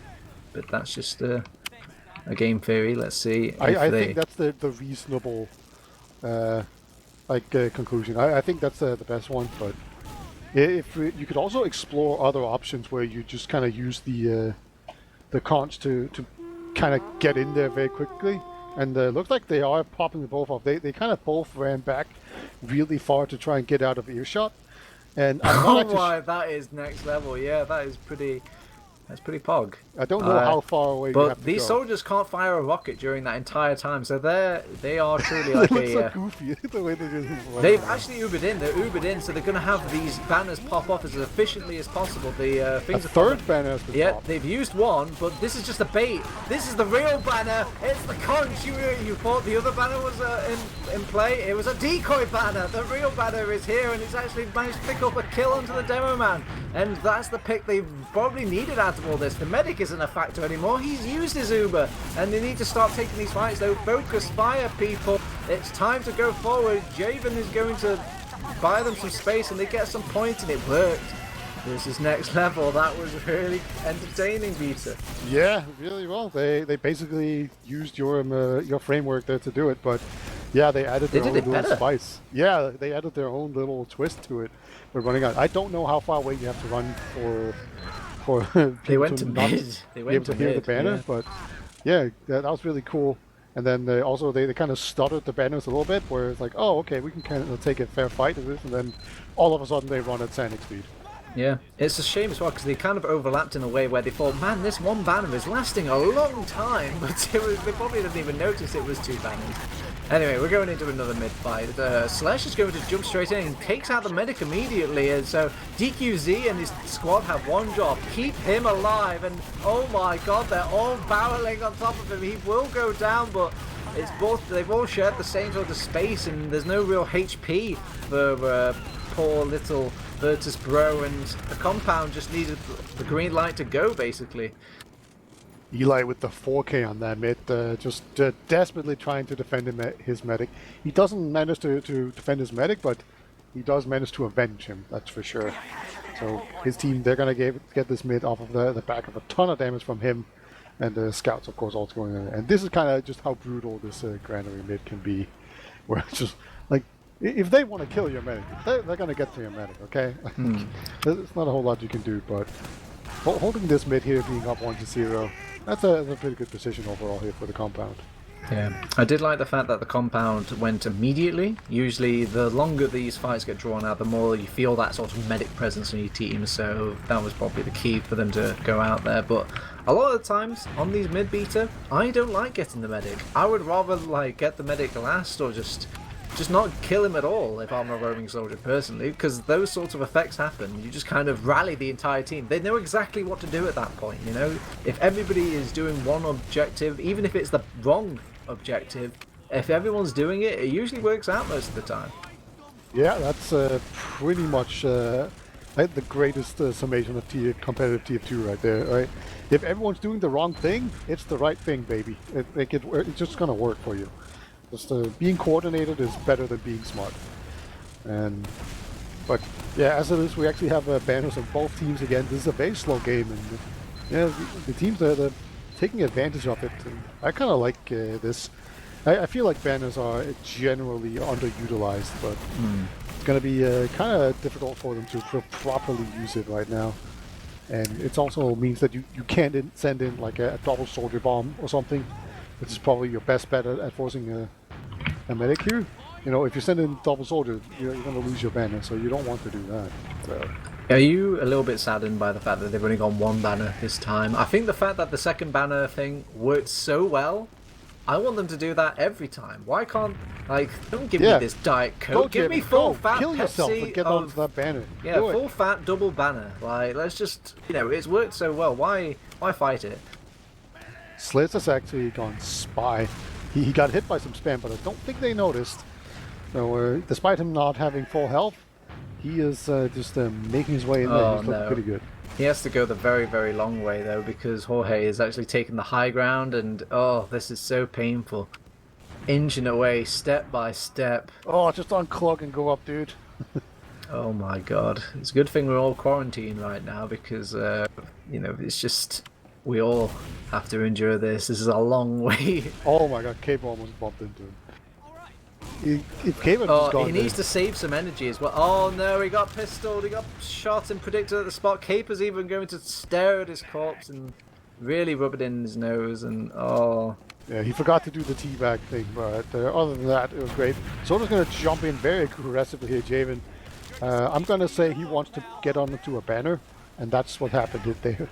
but that's just a game theory. Let's see if I think that's the reasonable conclusion. I think that's the best one, but if you could also explore other options where you just kind of use the conch to kind of get in there very quickly. And looks like they are popping the both off. They kind of both ran back really far to try and get out of earshot. And I'm not oh my, that is next level. Yeah, that is pretty That's pretty pog. I don't know how far away you have But to these go. soldiers can't fire a rocket during that entire time, so they are truly They like look a... so goofy, the way they just They've actually Ubered in. They're Ubered in, so they're going to have these banners pop off as efficiently as possible. The things a third banner has been Yeah, popped. they've used one, but this is just a bait. This is the real banner. It's the conch. You thought the other banner was in play. It was a decoy banner. The real banner is here, and it's actually managed to pick up a kill onto the demo man. And that's the pick they probably needed out of all this. The medic isn't a factor anymore. He's used his Uber, and they need to start taking these fights. Though, focus fire, people. It's time to go forward. Javen is going to buy them some space, and they get some points, and it worked. This is next level. That was really entertaining, Vita. Yeah, really well. They basically used your framework there to do it, but yeah, they added their own little spice. Yeah, they added their own little twist to it. We're running out. I don't know how far away you have to run for they went to mid. They went to hear mid, the banner, yeah. but yeah, that was really cool. And then they kind of stuttered the banners a little bit, where it's like, oh, okay, we can kind of take a fair fight of this, and then all of a sudden they run at Sonic speed. Yeah, it's a shame as well because they kind of overlapped in a way where they thought, man, this one banner is lasting a long time, but they probably didn't even notice it was two banners. Anyway, we're going into another mid fight. Slash is going to jump straight in and takes out the medic immediately, and so DQZ and his squad have one job: keep him alive. And oh my god, they're all barreling on top of him. He will go down, but it's both. They've all shared the same sort of space, and there's no real HP for poor little Virtus.bro, and the compound just needed the green light to go, basically. Eli with the 4K on that mid, just desperately trying to defend his medic. He doesn't manage to defend his medic, but he does manage to avenge him, that's for sure. So his team, they're going to get this mid off of the back of a ton of damage from him, and the scouts, of course, also going in. And this is kind of just how brutal this granary mid can be, where it's just like, if they want to kill your medic, they're going to get to your medic, okay? There's not a whole lot you can do, but holding this mid here, being up 1-0, that's a pretty good position overall here for the compound. Yeah, I did like the fact that the compound went immediately. Usually the longer these fights get drawn out, the more you feel that sort of medic presence in your team, so that was probably the key for them to go out there. But a lot of the times on these mid-beta, I don't like getting the medic. I would rather like get the medic last, or just not kill him at all if I'm a roaming soldier personally, because those sorts of effects happen. You just kind of rally the entire team. They know exactly what to do at that point, you know? If everybody is doing one objective, even if it's the wrong objective, if everyone's doing it, it usually works out most of the time. Yeah, that's pretty much like the greatest summation of competitive TF2 right there, right? If everyone's doing the wrong thing, it's the right thing, baby. It's just gonna work for you. Just being coordinated is better than being smart. But yeah, as it is, we actually have banners on both teams again. This is a very slow game, and yeah, the teams they're taking advantage of it. And I kind of like this. I feel like banners are generally underutilized, but it's going to be kind of difficult for them to properly use it right now. And it also means that you can't send in like a double soldier bomb or something, which is probably your best bet at forcing a medic here. You know, if you send in double soldier, you're going to lose your banner, so you don't want to do that. So. Are you a little bit saddened by the fact that they've only gone one banner this time? I think the fact that the second banner thing worked so well, I want them to do that every time. Why can't, like, don't give me this Diet Coke, give me full fat kill yourself Pepsi and get onto that banner. Yeah, full fat double banner. Like, let's just, you know, it's worked so well. Why fight it? Slits has actually gone spy. He got hit by some spam, but I don't think they noticed. So despite him not having full health, he is just making his way in there. He's looking pretty good. He has to go the very, very long way, though, because Jorge is actually taking the high ground, and oh, this is so painful. Inching away, step by step. Oh, just unclog and go up, dude. Oh my god. It's a good thing we're all quarantined right now, because, you know, it's just... We all have to endure this. This is a long way. Oh my god, Cape almost bumped into him. If Cape had just gone he needs to save some energy as well. Oh no, he got pistoled, he got shot and predicted at the spot. Caper's even going to stare at his corpse and really rub it in his nose, and oh. Yeah, he forgot to do the teabag thing, but other than that, it was great. Soda's going to jump in very aggressively here, Javen. I'm going to say he wants to get onto a banner, and that's what happened there.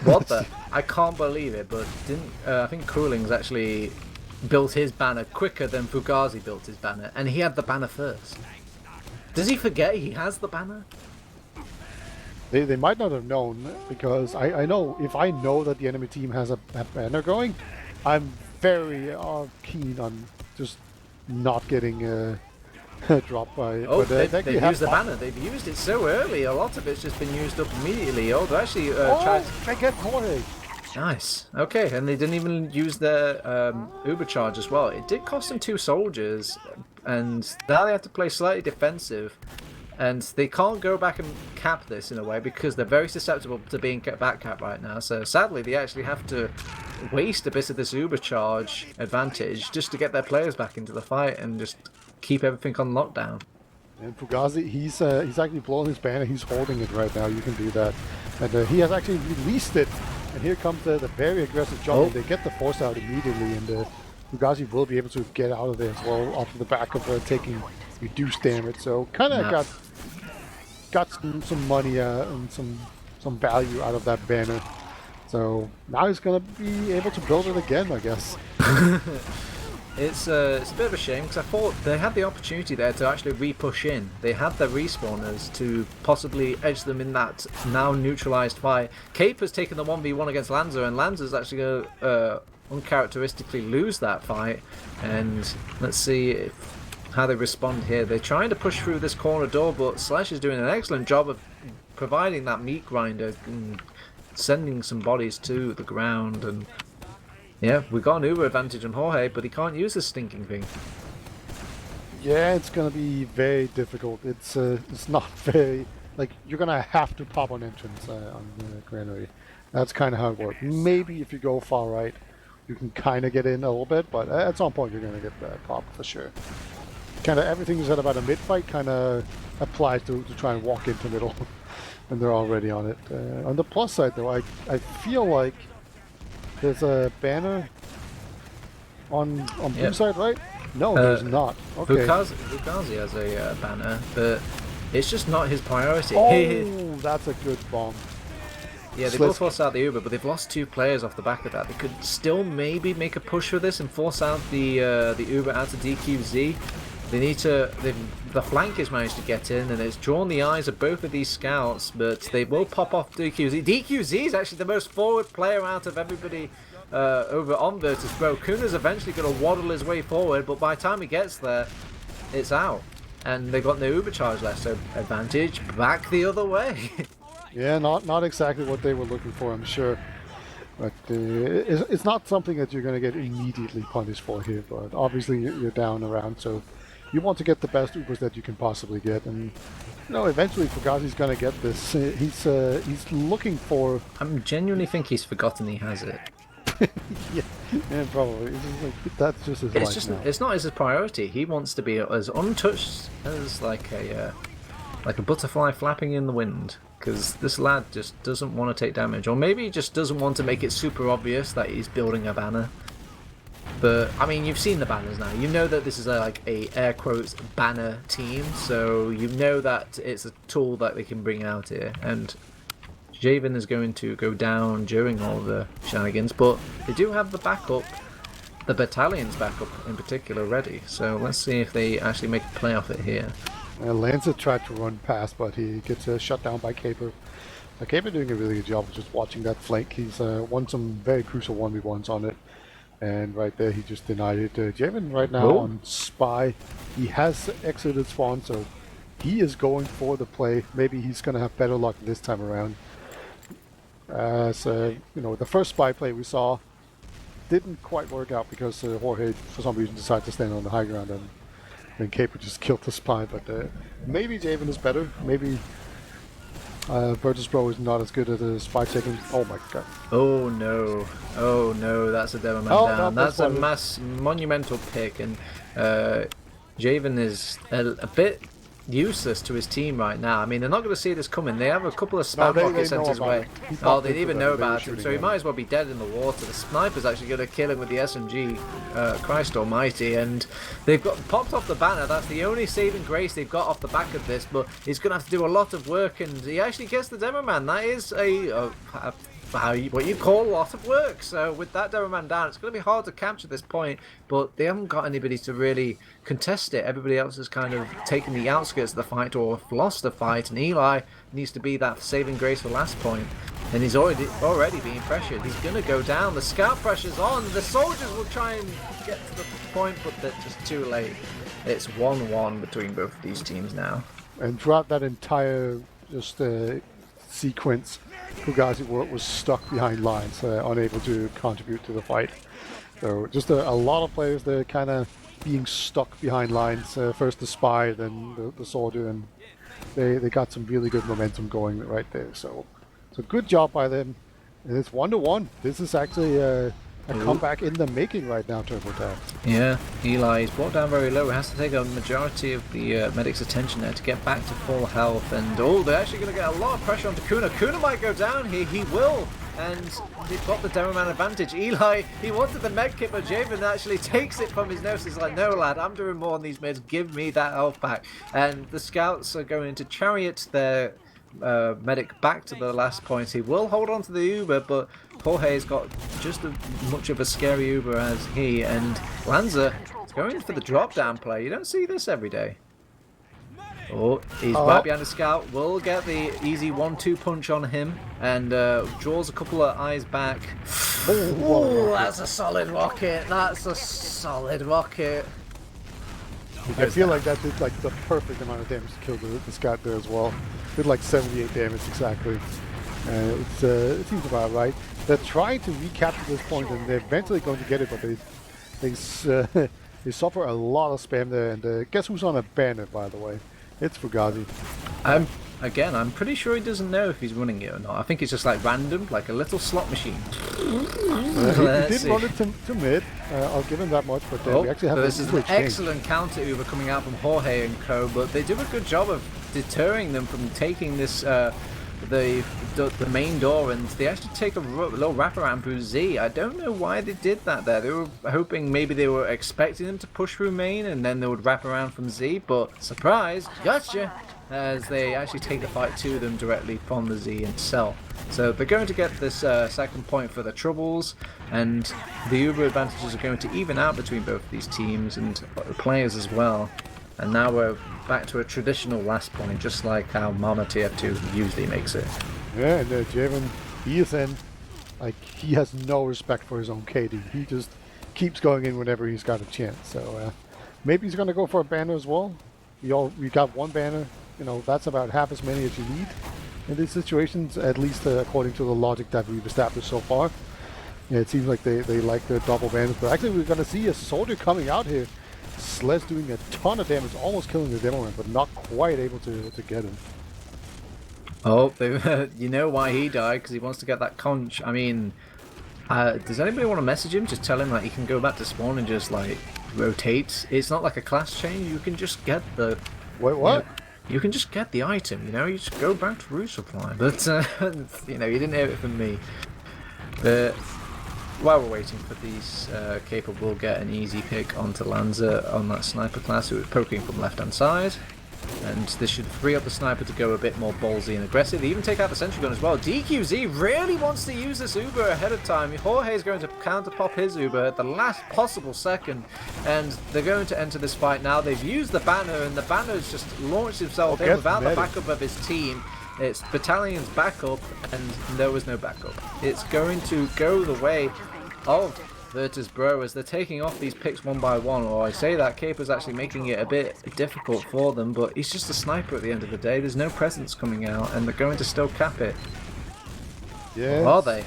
What the? I can't believe it, but didn't I think Kruling's actually built his banner quicker than Fugazi built his banner, and he had the banner first. Does he forget he has the banner? They might not have known, because I know if I know that the enemy team has a banner going, I'm very keen on just not getting dropped by. Oh, but, they've used the banner. They've used it so early. A lot of it's just been used up immediately. Oh, they actually tried. I get Jorge. Nice. Okay, and they didn't even use their Uber charge as well. It did cost them 2 soldiers, and now they have to play slightly defensive. And they can't go back and cap this in a way because they're very susceptible to being back cap right now. So sadly, they actually have to waste a bit of this Uber charge advantage just to get their players back into the fight and just keep everything on lockdown. And Fugazi, he's actually blowing his banner. He's holding it right now. You can do that. And he has actually released it. And here comes the very aggressive jump. Oh. And they get the force out immediately. And Fugazi will be able to get out of there as well off the back of taking reduced damage. So kind of got some money and some value out of that banner. So now he's going to be able to build it again, I guess. It's a bit of a shame because I thought they had the opportunity there to actually re-push in. They had the respawners to possibly edge them in that now neutralized fight. Caper's taken the 1v1 against Lanza, and Lanza's actually going to uncharacteristically lose that fight. And let's see how they respond here. They're trying to push through this corner door, but Slash is doing an excellent job of providing that meat grinder and sending some bodies to the ground. And yeah, we got an Uber advantage on Jorge, but he can't use this stinking thing. Yeah, it's gonna be very difficult. It's not very, like, you're gonna have to pop on entrance on the granary. That's kind of how it works. Maybe if you go far right, you can kind of get in a little bit, but at some point you're gonna get that pop for sure. Kind of everything you said about a mid fight kind of applies to try and walk into middle, and they're already on it. On the plus side though, I feel like there's a banner on blue side, right? No, there's not. Okay. Fugazi has a banner, but it's just not his priority. Oh, that's a good bomb. Yeah, they both forced out the Uber, but they've lost 2 players off the back of that. They could still maybe make a push for this and force out the Uber out to DQZ. They need to. The flank has managed to get in, and it's drawn the eyes of both of these scouts, but they will pop off DQZ. DQZ is actually the most forward player out of everybody over on Virtus.bro. Kuna's eventually going to waddle his way forward, but by the time he gets there, it's out. And they've got no Uber charge left, so advantage back the other way. Yeah, not exactly what they were looking for, I'm sure. But it's not something that you're going to get immediately punished for here, but obviously you're down around, so you want to get the best Ubers that you can possibly get, and you know, eventually Fugazi's going to get this. He's looking for... I genuinely think he's forgotten he has it. yeah, probably. It's just like, that's just his life now. It's not his priority. He wants to be as untouched as like a butterfly flapping in the wind, because this lad just doesn't want to take damage, or maybe he just doesn't want to make it super obvious that he's building a banner. But I mean, you've seen the banners now. You know that this is a air quotes banner team, so you know that it's a tool that they can bring out here. And Javen is going to go down during all the shenanigans, but they do have the backup, the battalion's backup in particular, ready. So let's see if they actually make a play off it here. Lanza tried to run past, but he gets shut down by Caper. Caper doing a really good job of just watching that flank. He's won some very crucial 1v1s on it. And right there, he just denied it. Javen right now on Spy, he has exited spawn, so he is going for the play. Maybe he's going to have better luck this time around. So, you know, the first Spy play we saw didn't quite work out because Jorge, for some reason, decided to stand on the high ground, and then Caper just killed the Spy. But maybe Javen is better. Maybe Virtus.bro is not as good at the spy taking. Oh my god. Oh no. Oh no, that's a demo man down. No, that's a monumental pick, and Javen is a bit useless to his team right now. I mean, they're not going to see this coming. They have a couple of spam rocket sensors away. Oh, they didn't even know about him, so he might as well be dead in the water. The sniper's actually going to kill him with the SMG, Christ almighty, and they've got popped off the banner. That's the only saving grace they've got off the back of this, but he's going to have to do a lot of work, and he actually gets the demo man. That is a what you call a lot of work. So with that Demo Man down, it's going to be hard to capture this point, but they haven't got anybody to really contest it. Everybody else has kind of taken the outskirts of the fight or lost the fight, and Eli needs to be that saving grace for last point. And he's already being pressured. He's going to go down. The scout pressure's on. The soldiers will try and get to the point, but they're just too late. It's 1-1 between both of these teams now. And throughout that entire sequence, Fugazi was stuck behind lines, unable to contribute to the fight. So just a lot of players there kind of being stuck behind lines. First the spy, then the soldier, and they got some really good momentum going right there. So good job by them. And it's 1-1. This is actually a comeback in the making right now, TurboTabs. Yeah, Eli is brought down very low. He has to take a majority of the medic's attention there to get back to full health. And they're actually going to get a lot of pressure onto Kuna. Kuna might go down here. He will. And they've got the Demo Man advantage. Eli, he wanted the med kit, but Javen actually takes it from his nose. He's like, no lad, I'm doing more on these mids. Give me that health pack. And the scouts are going to chariot their medic back to the last point. He will hold on to the Uber, but Jorge's got just as much of a scary Uber as he, and Lanza is going for the drop down play. You don't see this every day. Oh, he's right behind the scout. Will get the easy 1-2 punch on him, and draws a couple of eyes back. Oh, that's a solid rocket. That's a solid rocket. I feel like that did like the perfect amount of damage to kill the scout there as well. Did like 78 damage exactly. It seems about right. They're trying to recapture this point, and they're eventually going to get it, but they suffer a lot of spam there. And guess who's on a banner, by the way? It's Fugazi. I'm pretty sure he doesn't know if he's running it or not. I think it's just like random, like a little slot machine. He did run it to mid. I'll give him that much, but we actually have this is an excellent counter Uber coming out from Jorge and co, but they do a good job of deterring them from taking this the main door, and they actually take a little wraparound through Z. I don't know why they did that there. They were hoping, maybe they were expecting them to push through main and then they would wrap around from Z, but surprise, gotcha, as they actually take the fight to them directly from the Z itself. So they're going to get this second point for the Troubles, and the Uber advantages are going to even out between both these teams and the players as well. And now we're back to a traditional last point, just like how Mama TF2 usually makes it. Yeah, and Javen, he is in, like, he has no respect for his own KD. He just keeps going in whenever he's got a chance. So maybe he's going to go for a banner as well. We got one banner. You know, that's about half as many as you need in these situations, at least according to the logic that we've established so far. Yeah, it seems like they like the double banners, but actually we're going to see a soldier coming out here. Sledge doing a ton of damage, almost killing the Demo Man, but not quite able to get him. Oh, you know why he died, because he wants to get that conch. I mean, does anybody want to message him? Just tell him that he can go back to spawn and just like rotate. It's not like a class chain. You can just get the... Wait, what? You can just get the item, you know, you just go back to root supply. But, you know, you didn't hear it from me. But while we're waiting for these, Caper will get an easy pick onto Lanza on that sniper class who was poking from left-hand side. And this should free up the sniper to go a bit more ballsy and aggressive. They even take out the sentry gun as well. DQZ really wants to use this Uber ahead of time. Jorge is going to counter pop his Uber at the last possible second. And they're going to enter this fight now. They've used the banner, and the banner has just launched himself in without the backup of his team. It's Battalion's backup, and there was no backup. It's going to go the way of Virtus.bro as they're taking off these picks one by one. Or I say that Caper's actually making it a bit difficult for them, but he's just a sniper at the end of the day. There's no presence coming out, and they're going to still cap it. Yeah. Are they?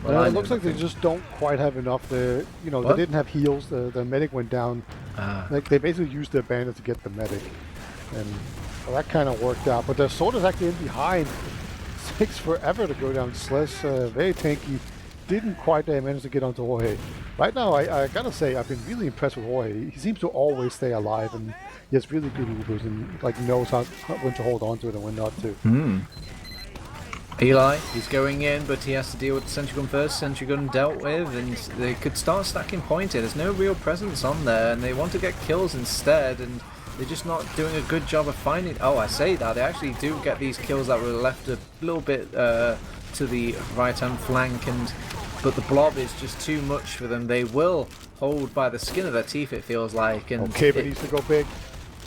Well, it looks like they just don't quite have enough. You know, they didn't have heals. The medic went down. Like they basically used their banner to get the medic, and well, that kind of worked out. But the soldier's actually in behind. It takes forever to go down. Slash very tanky. Didn't quite manage to get onto Jorge. Right now, I gotta say, I've been really impressed with Jorge. He seems to always stay alive, and he has really good Ubers and like knows when to hold on to it and when not to. Eli, he's going in, but he has to deal with the sentry gun first. Sentry gun dealt with, and they could start stacking point here. There's no real presence on there, and they want to get kills instead, and they're just not doing a good job of finding... Oh, I say that. They actually do get these kills that were left a little bit to the right-hand flank, but the blob is just too much for them. They will hold by the skin of their teeth, it feels like. And Okay, but needs to go big.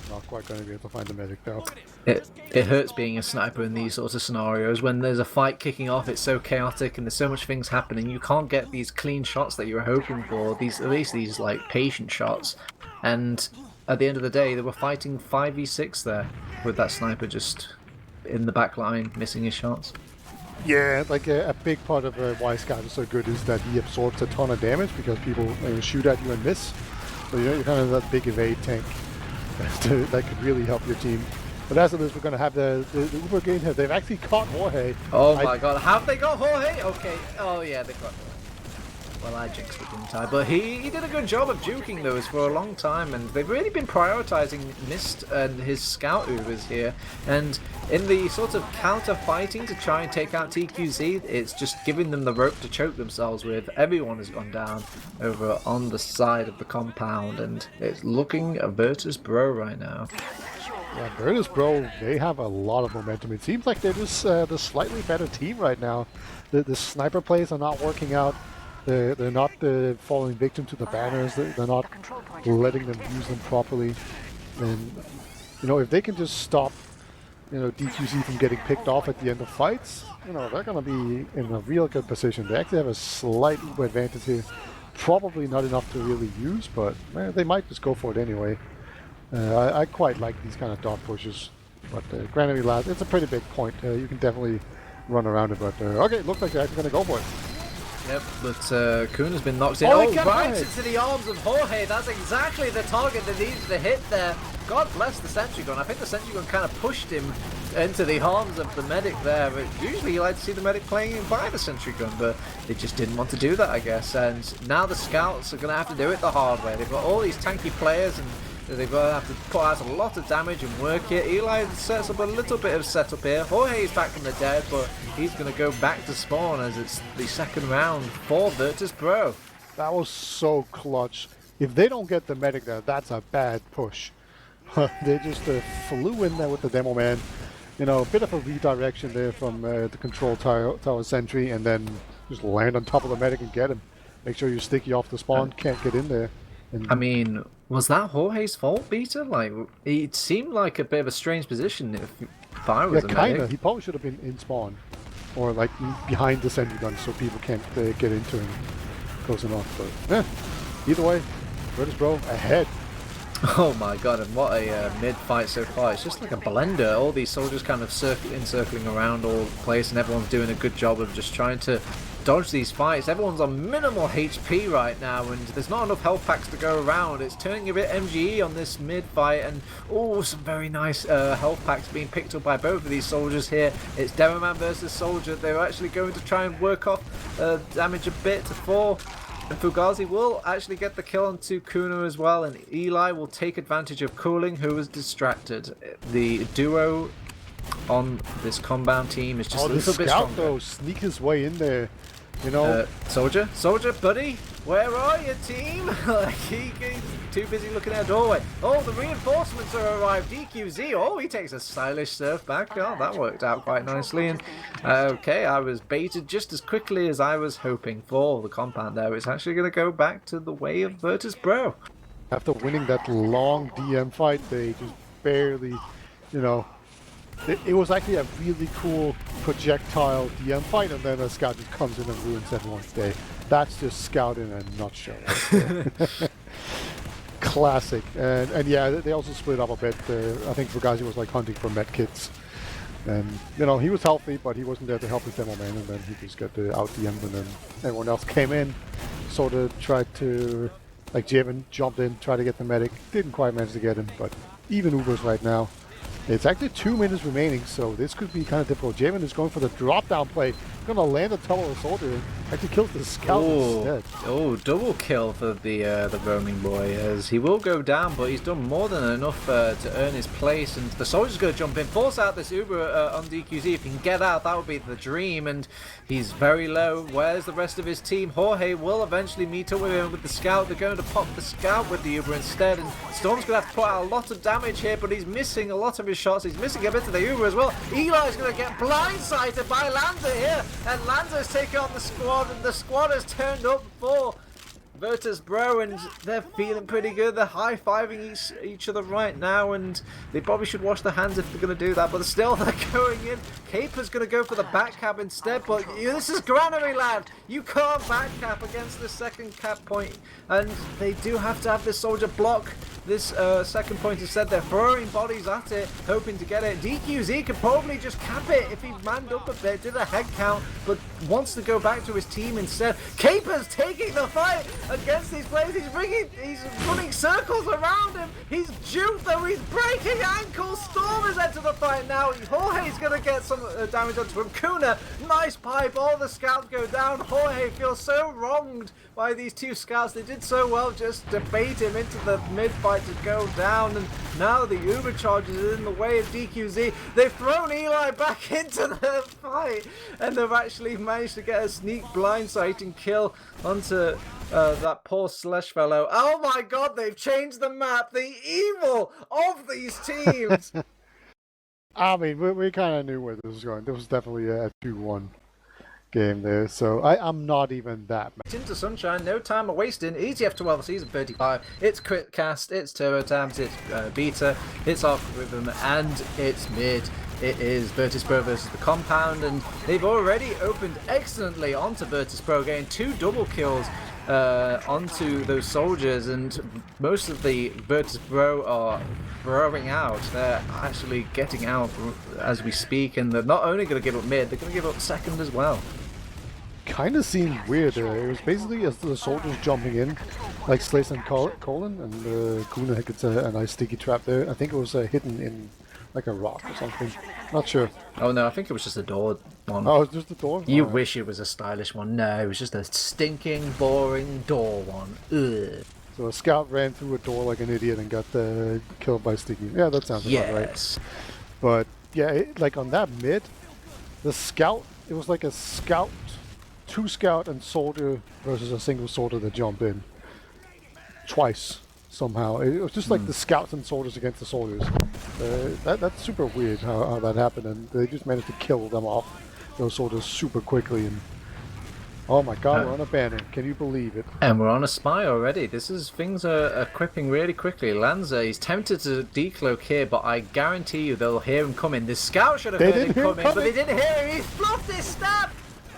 Not quite going to be able to find the medic though. It hurts being a sniper in these sorts of scenarios. When there's a fight kicking off, it's so chaotic and there's so much things happening. You can't get these clean shots that you were hoping for. At least these like patient shots. And at the end of the day, they were fighting 5v6 there with that sniper just in the back line, missing his shots. Yeah, like a big part of why Scout is so good is that he absorbs a ton of damage because people shoot at you and miss. So you're kind of that big evade tank that could really help your team. But as it is, we're going to have the Uber game here. They've actually caught Jorge. Oh my god, have they got Jorge? Okay, oh yeah, they got Jorge. Well, I jinxed it, didn't I? But he did a good job of juking those for a long time, and they've really been prioritizing Mist and his scout Ubers here. And in the sort of counter-fighting to try and take out TQZ, it's just giving them the rope to choke themselves with. Everyone has gone down over on the side of the compound, and it's looking a Virtus.bro right now. Yeah, Virtus.bro, they have a lot of momentum. It seems like they're just the slightly better team right now. The sniper plays are not working out. They're not falling victim to the banners. They're not letting them use them properly. And if they can just stop, DQZ from getting picked off at the end of fights, they're going to be in a real good position. They actually have a slight Uber advantage here. Probably not enough to really use, but they might just go for it anyway. I quite like these kind of dot pushes, but granted, lads, it's a pretty big point. You can definitely run around it, but okay, it looks like they're actually going to go for it. Yep, but Kuhn has been knocked in. Oh, right into the arms of Jorge. That's exactly the target that needs to hit there. God bless the sentry gun. I think the sentry gun kind of pushed him into the arms of the medic there. But usually you like to see the medic playing by the sentry gun, but they just didn't want to do that, I guess. And now the scouts are going to have to do it the hard way. They've got all these tanky players, and they're going to have to put out a lot of damage and work here. Eli sets up a little bit of setup here. Jorge is back from the dead, but he's going to go back to spawn as it's the second round for Virtus.bro. That was so clutch. If they don't get the medic there, that's a bad push. They just flew in there with the demo man. A bit of a redirection there from the control tower sentry, and then just land on top of the medic and get him. Make sure you're sticky off the spawn, can't get in there. I mean, was that Jorge's fault, Peter? Like, it seemed like a bit of a strange position if I was a medic. Kinda. He probably should have been in spawn, or like behind the sentry gun, so people can't get into him close enough. But either way, Virtus.bro ahead. Oh my god, and what a mid-fight so far. It's just like a blender. All these soldiers kind of circling around all the place, and everyone's doing a good job of just trying to dodge these fights. Everyone's on minimal HP right now, and there's not enough health packs to go around. It's turning a bit MGE on this mid-fight, and some very nice health packs being picked up by both of these soldiers here. It's Demoman versus Soldier. They're actually going to try and work off damage a bit to 4. And Fugazi will actually get the kill onto Kuno as well, and Eli will take advantage of Cooling, who was distracted. The duo on this compound team is just a little bit stronger. Though, sneak his way in there, Soldier, buddy, where are you, team? He's too busy looking at a doorway. Oh, the reinforcements are arrived. DQZ, he takes a stylish surf back. Oh, that worked out quite nicely. And okay, I was baited just as quickly as I was hoping for the compound there. It's actually going to go back to the way of Virtus.bro. After winning that long DM fight, they just barely, it was actually a really cool projectile DM fight, and then a scout just comes in and ruins everyone's day. That's just Scout in a nutshell. Classic. And yeah, they also split up a bit. I think Fugazi was like hunting for medkits. And, he was healthy, but he wasn't there to help his demo man, and then he just got out DM'd, and then everyone else came in, sort of tried to, like Javen jumped in, tried to get the medic. Didn't quite manage to get him, but even Ubers right now. It's actually 2 minutes remaining, so this could be kind of difficult. Jamin is going for the drop-down play. He's going to land on top of the soldier and actually kills the scout instead. Oh, double kill for the roaming boy, as he will go down, but he's done more than enough to earn his place, and the soldier's going to jump in, force out this Uber on DQZ. If he can get out, that would be the dream, and he's very low. Where's the rest of his team? Jorge will eventually meet up with him with the scout. They're going to pop the scout with the Uber instead, and Storm's going to have to put out a lot of damage here, but he's missing a lot of his shots. He's missing a bit of the Uber as well. Eli's going to get blindsided by Lanza here. And Lanza's taking on the squad. And the squad has turned up for Virtus.bro, and they're feeling pretty good. They're high-fiving each other right now, and they probably should wash their hands if they're going to do that, but still they're going in. Caper's going to go for the back cap instead, but this is Granary, lad. You can't back cap against the second cap point, and they do have to have this soldier block this second point instead. They're throwing bodies at it, hoping to get it. DQZ could probably just cap it if he manned up a bit, did a head count, but wants to go back to his team instead. Caper's taking the fight against these players. He's running circles around him. He's juked though. He's breaking ankles. Storm has entered the fight now. Jorge's going to get some damage onto him. Kuna, nice pipe. All the scouts go down. Jorge feels so wronged by these two scouts. They did so well just to bait him into the mid-fight to go down, and now the Uber charges is in the way of DQZ. They've thrown Eli back into the fight, and they've actually managed to get a sneak blindsighting kill onto that poor Slush fellow. Oh my god, they've changed the map. The evil of these teams. I mean, we kind of knew where this was going. This was definitely a 2-1 game there, so I'm not even that mad. Into sunshine, no time wasting. ETF2L season 35. It's Critcast, it's TurboTabs, it's beta, it's ArchRhythm, and it's mid. It is Virtus.bro versus the Compound, and they've already opened excellently onto Virtus.bro, getting 2 double kills onto those soldiers, and most of the Virtus.bro are throwing out. They're actually getting out as we speak, and they're not only going to give up mid, they're going to give up second as well. Kind of seemed weird there. It was basically as the soldiers jumping in, like Slace and Colin, and Kuna gets a nice sticky trap there. I think it was hidden in like a rock or something. Not sure. Oh no, I think it was just a door one. Oh, it's just a door? You wish it was a stylish one. No, it was just a stinking, boring door one. Ugh. So a scout ran through a door like an idiot and got killed by sticky. Yeah, that sounds about right. But yeah, like on that mid, the scout, it was like a scout, 2 scout and soldier versus a single soldier that jumped in. Twice. Somehow it was just like the scouts and soldiers against the soldiers. That's super weird how that happened, and they just managed to kill them off, those soldiers, super quickly. And oh my god, we're on a banner. Can you believe it? And we're on a spy already. Things are equipping really quickly. Lanza, he's tempted to decloak here, but I guarantee you they'll hear him coming. The scout should have heard him coming, but they didn't hear him. He fluffed his stab.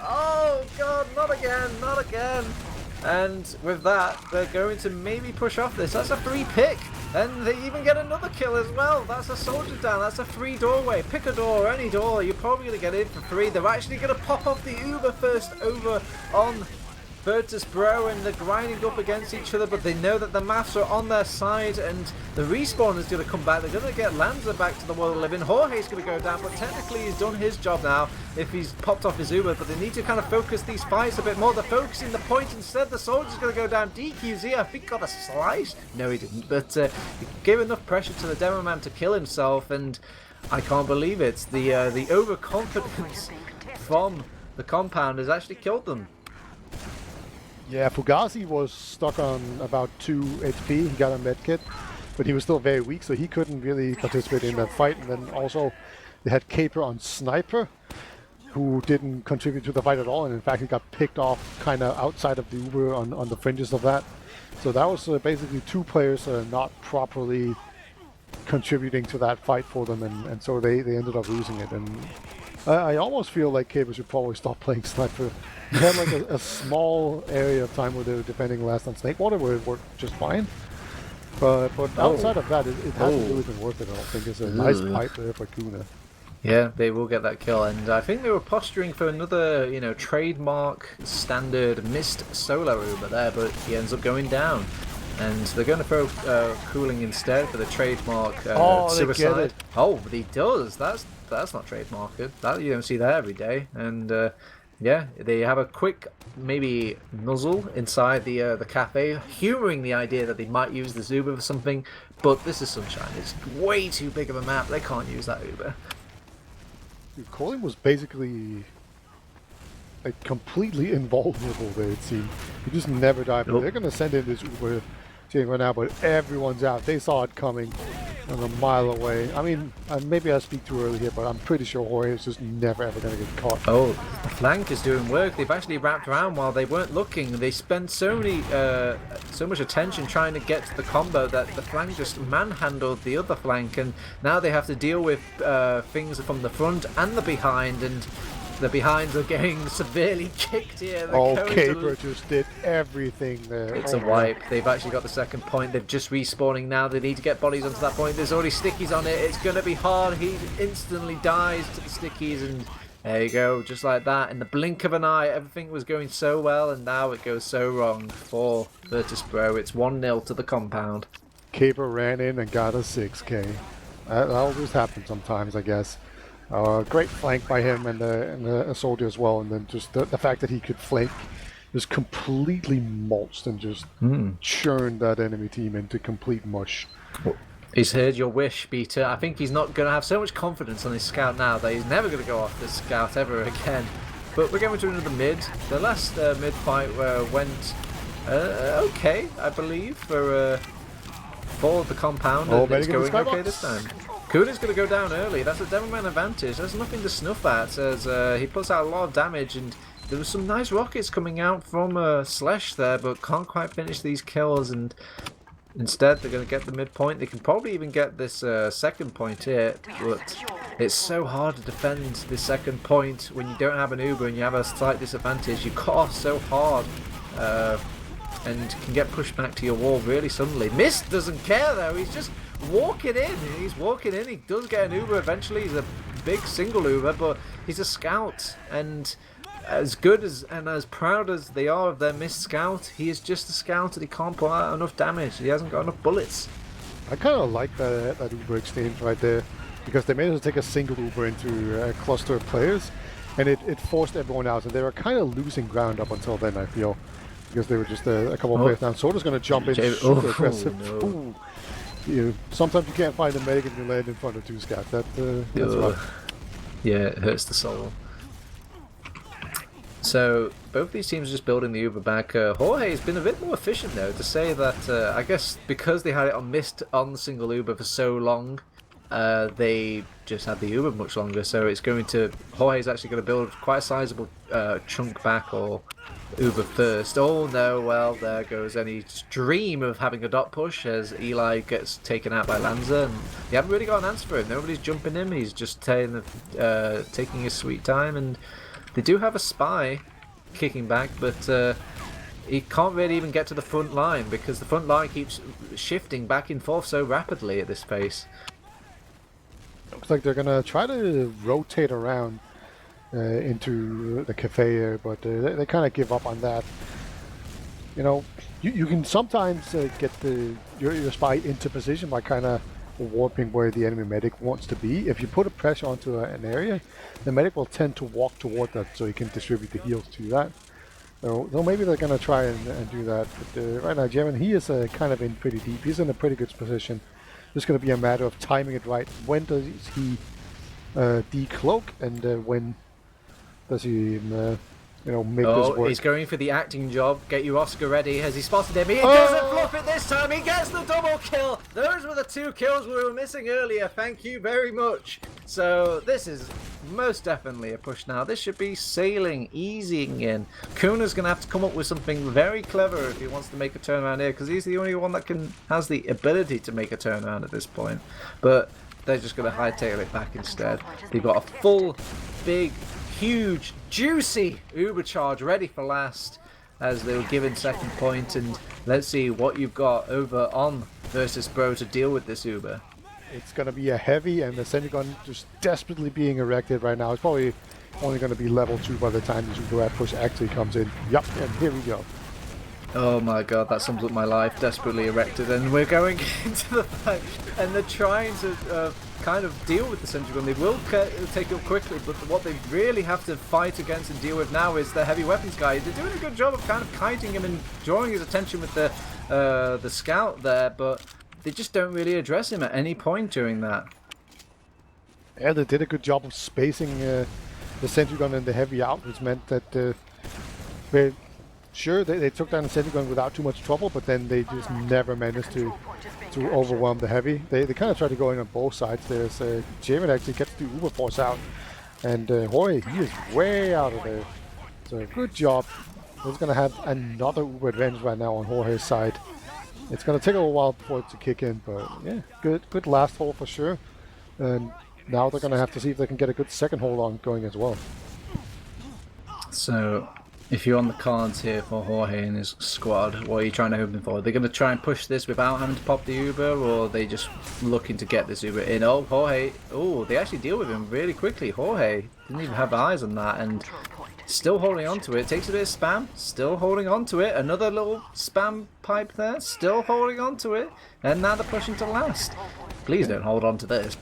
Oh god, not again, not again. And with that, they're going to maybe push off this. That's a free pick. And they even get another kill as well. That's a soldier down. That's a free doorway. Pick a door, any door. You're probably going to get in for free. They're actually going to pop off the Uber first over on Virtus.bro, and they're grinding up against each other, but they know that the maths are on their side, and the respawn is going to come back. They're going to get Lanza back to the world of living. Jorge's going to go down, but technically he's done his job now if he's popped off his Uber, but they need to kind of focus these fights a bit more. They're focusing the point instead. The soldier's going to go down. DQZ, I think, got a slice. No, he didn't, but he gave enough pressure to the demo man to kill himself, and I can't believe it. The overconfidence from the Compound has actually killed them. Yeah, Fugazi was stuck on about 2 HP. He got a medkit, but he was still very weak, so he couldn't really participate in that fight. And then also they had Caper on Sniper, who didn't contribute to the fight at all, and in fact he got picked off kind of outside of the Uber on the fringes of that. So that was basically 2 players not properly contributing to that fight for them, and so they ended up losing it. And I almost feel like Caper should probably stop playing Sniper. He had like a small area of time where they were defending last on Snakewater where it worked just fine. But outside of that, it hasn't really been worth it, I don't think. It's a nice pipe there for Kuna. Yeah, they will get that kill, and I think they were posturing for another, trademark standard missed solo Uber there, but he ends up going down. And they're going to throw cooling instead for the trademark suicide. Oh, but he does. That's not trademarked. That you don't see that every day. And yeah, they have a quick maybe nuzzle inside the cafe, humouring the idea that they might use this Uber for something. But this is Sunshine. It's way too big of a map. They can't use that Uber. Dude, Colin was basically like completely invulnerable there, it seemed. He just never died. But they're going to send in this Uber right now, but everyone's out. They saw it coming. a mile away. I mean, maybe I speak too early here, but I'm pretty sure Jorge is just never ever going to get caught. Oh, the flank is doing work. They've actually wrapped around while they weren't looking. They spent so much attention trying to get to the combo that the flank just manhandled the other flank, and now they have to deal with things from the front and the behind, and the behinds are getting severely kicked here. Caper just did everything there. It's a wipe. They've actually got the second point. They're just respawning now. They need to get bodies onto that point. There's already stickies on it. It's going to be hard. He instantly dies to the stickies, and there you go. Just like that. In the blink of an eye, everything was going so well, and now it goes so wrong for Virtus.bro. It's 1-0 to the compound. Caper ran in and got a 6k. That always happens sometimes, I guess. Great flank by him and a soldier as well, and then just the fact that he could flank just completely mulched and just churned that enemy team into complete mush. He's heard your wish, Peter. I think he's not going to have so much confidence on his scout now that he's never going to go off this scout ever again. But we're going to another mid. The last mid fight went okay, I believe, for the compound. Oh, and it's going okay this time. Kuna's going to go down early. That's a Demoman advantage. There's nothing to snuff at, as he puts out a lot of damage, and there was some nice rockets coming out from Slash there, but can't quite finish these kills, and instead they're going to get the midpoint. They can probably even get this second point here, but it's so hard to defend this second point when you don't have an Uber and you have a slight disadvantage. You cut off so hard and can get pushed back to your wall really suddenly. Mist doesn't care though. He's just walking in. He's walking in. He does get an Uber eventually. He's a big single Uber, but he's a scout, and as good as and as proud as they are of their missed scout, he is just a scout and he can't put out enough damage. He hasn't got enough bullets. I kind of like that Uber exchange right there, because they managed to take a single Uber into a cluster of players, and it forced everyone out, and they were kind of losing ground up until then, I feel, because they were just a couple of players down. Soda's going to jump in super aggressive. No. Sometimes you can't find a medic and you land in front of two scouts. That's rough. Yeah, it hurts the soul. So both these teams are just building the Uber back. Jorge has been a bit more efficient though, to say that I guess because they had it on missed on the single Uber for so long, they just had the Uber much longer. So it's going to Jorge's actually going to build quite a sizable chunk back, or Uber first. Oh no, well there goes any dream of having a dot push as Eli gets taken out by Lanza, and they haven't really got an answer for him. Nobody's jumping him. He's just taking his sweet time, and they do have a spy kicking back, but he can't really even get to the front line because the front line keeps shifting back and forth so rapidly at this pace. Looks like they're gonna try to rotate around into the cafe here, but they kind of give up on that. You know, you can sometimes get your spy into position by kind of warping where the enemy medic wants to be. If you put a pressure onto an area, the medic will tend to walk toward that so he can distribute the heals to that. So maybe they're going to try and do that. But right now, Jemin, he is kind of in pretty deep. He's in a pretty good position. It's going to be a matter of timing it right. When does he decloak, and when does he make this work? He's going for the acting job. Get your Oscar ready. Has he spotted him? He doesn't fluff it this time. He gets the double kill. Those were the 2 kills we were missing earlier. Thank you very much. So this is most definitely a push now. This should be sailing, easing in. Kuna's going to have to come up with something very clever if he wants to make a turnaround here, because he's the only one that has the ability to make a turnaround at this point. But they're just going to hightail it back instead. They've got a full, big, huge, juicy Uber charge ready for last, as they were given second point, and let's see what you've got over on Virtus.bro to deal with this Uber. It's going to be a heavy, and the semi-gun just desperately being erected right now. It's probably only going to be level 2 by the time the super push actually comes in. Yup, and here we go. Oh my god, that sums up my life. Desperately erected, and we're going into the fight, and they're trying to kind of deal with the sentry gun. They will take it up quickly, but what they really have to fight against and deal with now is the heavy weapons guy. They're doing a good job of kind of kiting him and drawing his attention with the scout there, but they just don't really address him at any point during that. Yeah, they did a good job of spacing the sentry gun and the heavy out, which meant that sure, they took down the sentry gun without too much trouble, but then they just never managed to overwhelm the heavy. They kind of tried to go in on both sides there. So Jamin actually gets the Uber Force out, and Jorge, he is way out of there. So good job. He's going to have another Uber advantage right now on Jorge's side. It's going to take a little while before it to kick in, but yeah, good last hold for sure. And now they're going to have to see if they can get a good second hold on going as well. So, if you're on the cards here for Jorge and his squad, what are you trying to hope for? Are they going to try and push this without having to pop the Uber, or are they just looking to get this Uber in? Oh, Jorge. Oh, they actually deal with him really quickly. Jorge didn't even have eyes on that, and still holding on to it. Takes a bit of spam, still holding on to it. Another little spam pipe there, still holding on to it. And now they're pushing to last. Please don't hold on to this.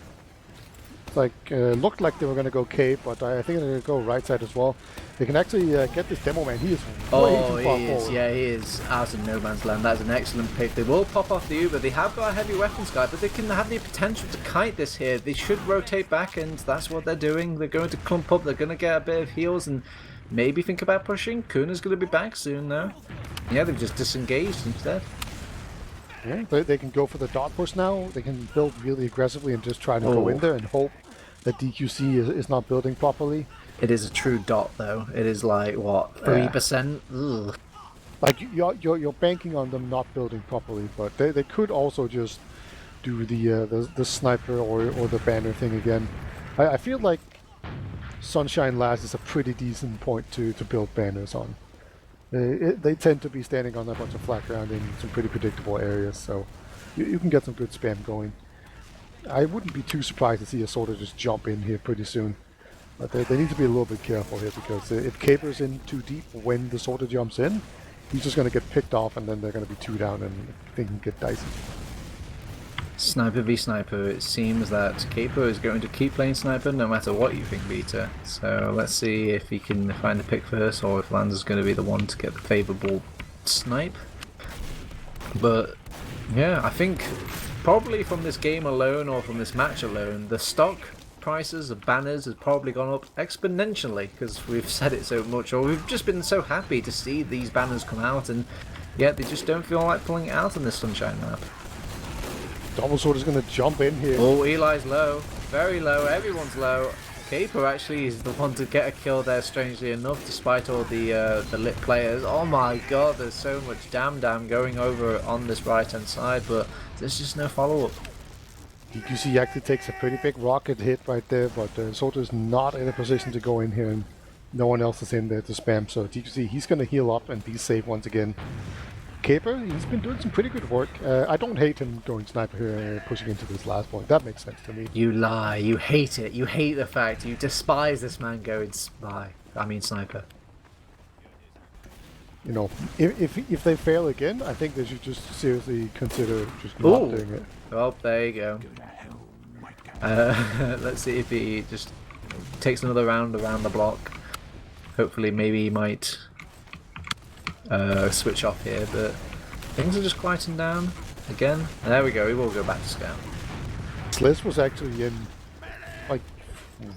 Like, looked like they were going to go cave, but I think they're going to go right side as well. They can actually get this demo man. He is way too far forward. Yeah, he is out in no man's land. That's an excellent pick. They will pop off the Uber. They have got a heavy weapons guy, but they can have the potential to kite this here. They should rotate back, and that's what they're doing. They're going to clump up. They're going to get a bit of heals and maybe think about pushing. Kuna's going to be back soon, though. Yeah, they've just disengaged instead. Yeah, they can go for the dot push now. They can build really aggressively and just try to go in there and hope that DQC is not building properly. It is a true dot, though. It is like, what, 3%? Ugh. Like, you're banking on them not building properly, but they could also just do the sniper or the banner thing again. I feel like Sunshine Last is a pretty decent point to build banners on. They tend to be standing on a bunch of flat ground in some pretty predictable areas, so you can get some good spam going. I wouldn't be too surprised to see a Sorter just jump in here pretty soon. But they need to be a little bit careful here, because if Caper's in too deep when the Sorter jumps in, he's just going to get picked off, and then they're going to be 2 down and things can get dicey. Sniper v Sniper, it seems that Caper is going to keep playing Sniper no matter what you think, Vita. So let's see if he can find a pick first, or if Lanza's going to be the one to get the favourable snipe. But yeah, I think probably from this game alone, or from this match alone, the stock prices of banners has probably gone up exponentially, because we've said it so much, or we've just been so happy to see these banners come out, and yet they just don't feel like pulling it out on this Sunshine map. Double Sword is going to jump in here. Oh, Eli's low. Very low. Everyone's low. Caper actually is the one to get a kill there, strangely enough, despite all the lit players. Oh my god, there's so much damn going over on this right-hand side, but there's just no follow-up. DQC actually takes a pretty big rocket hit right there, but Sorter's not in a position to go in here, and no one else is in there to spam, so DQC, he's going to heal up and be safe once again. Caper, he's been doing some pretty good work. I don't hate him going sniper here, pushing into this last point. That makes sense to me. You lie. You hate it. You hate the fact. You despise this man going sniper. You know, if they fail again, I think they should just seriously consider just not doing it. Oh, there you go. Let's see if he just takes another round around the block. Hopefully, maybe he might switch off here, but things are just quieting down again. And there we go, we will go back to scout. Sliss was actually in, like,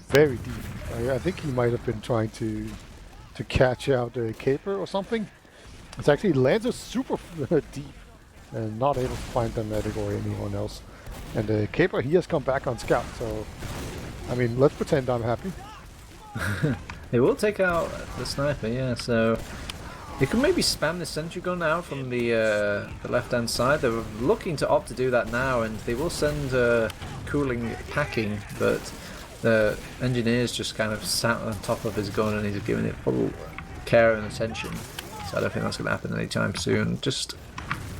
very deep. I think he might have been trying to catch out a Caper or something. It's actually Lanza super deep and not able to find the medic or anyone else. And Caper, he has come back on scout, so I mean, let's pretend I'm happy. They will take out the sniper, yeah, so they could maybe spam the sentry gun out from the left-hand side. They're looking to opt to do that now, and they will send cooling packing, but the engineer's just kind of sat on top of his gun and he's giving it full care and attention. So I don't think that's going to happen anytime soon. Just,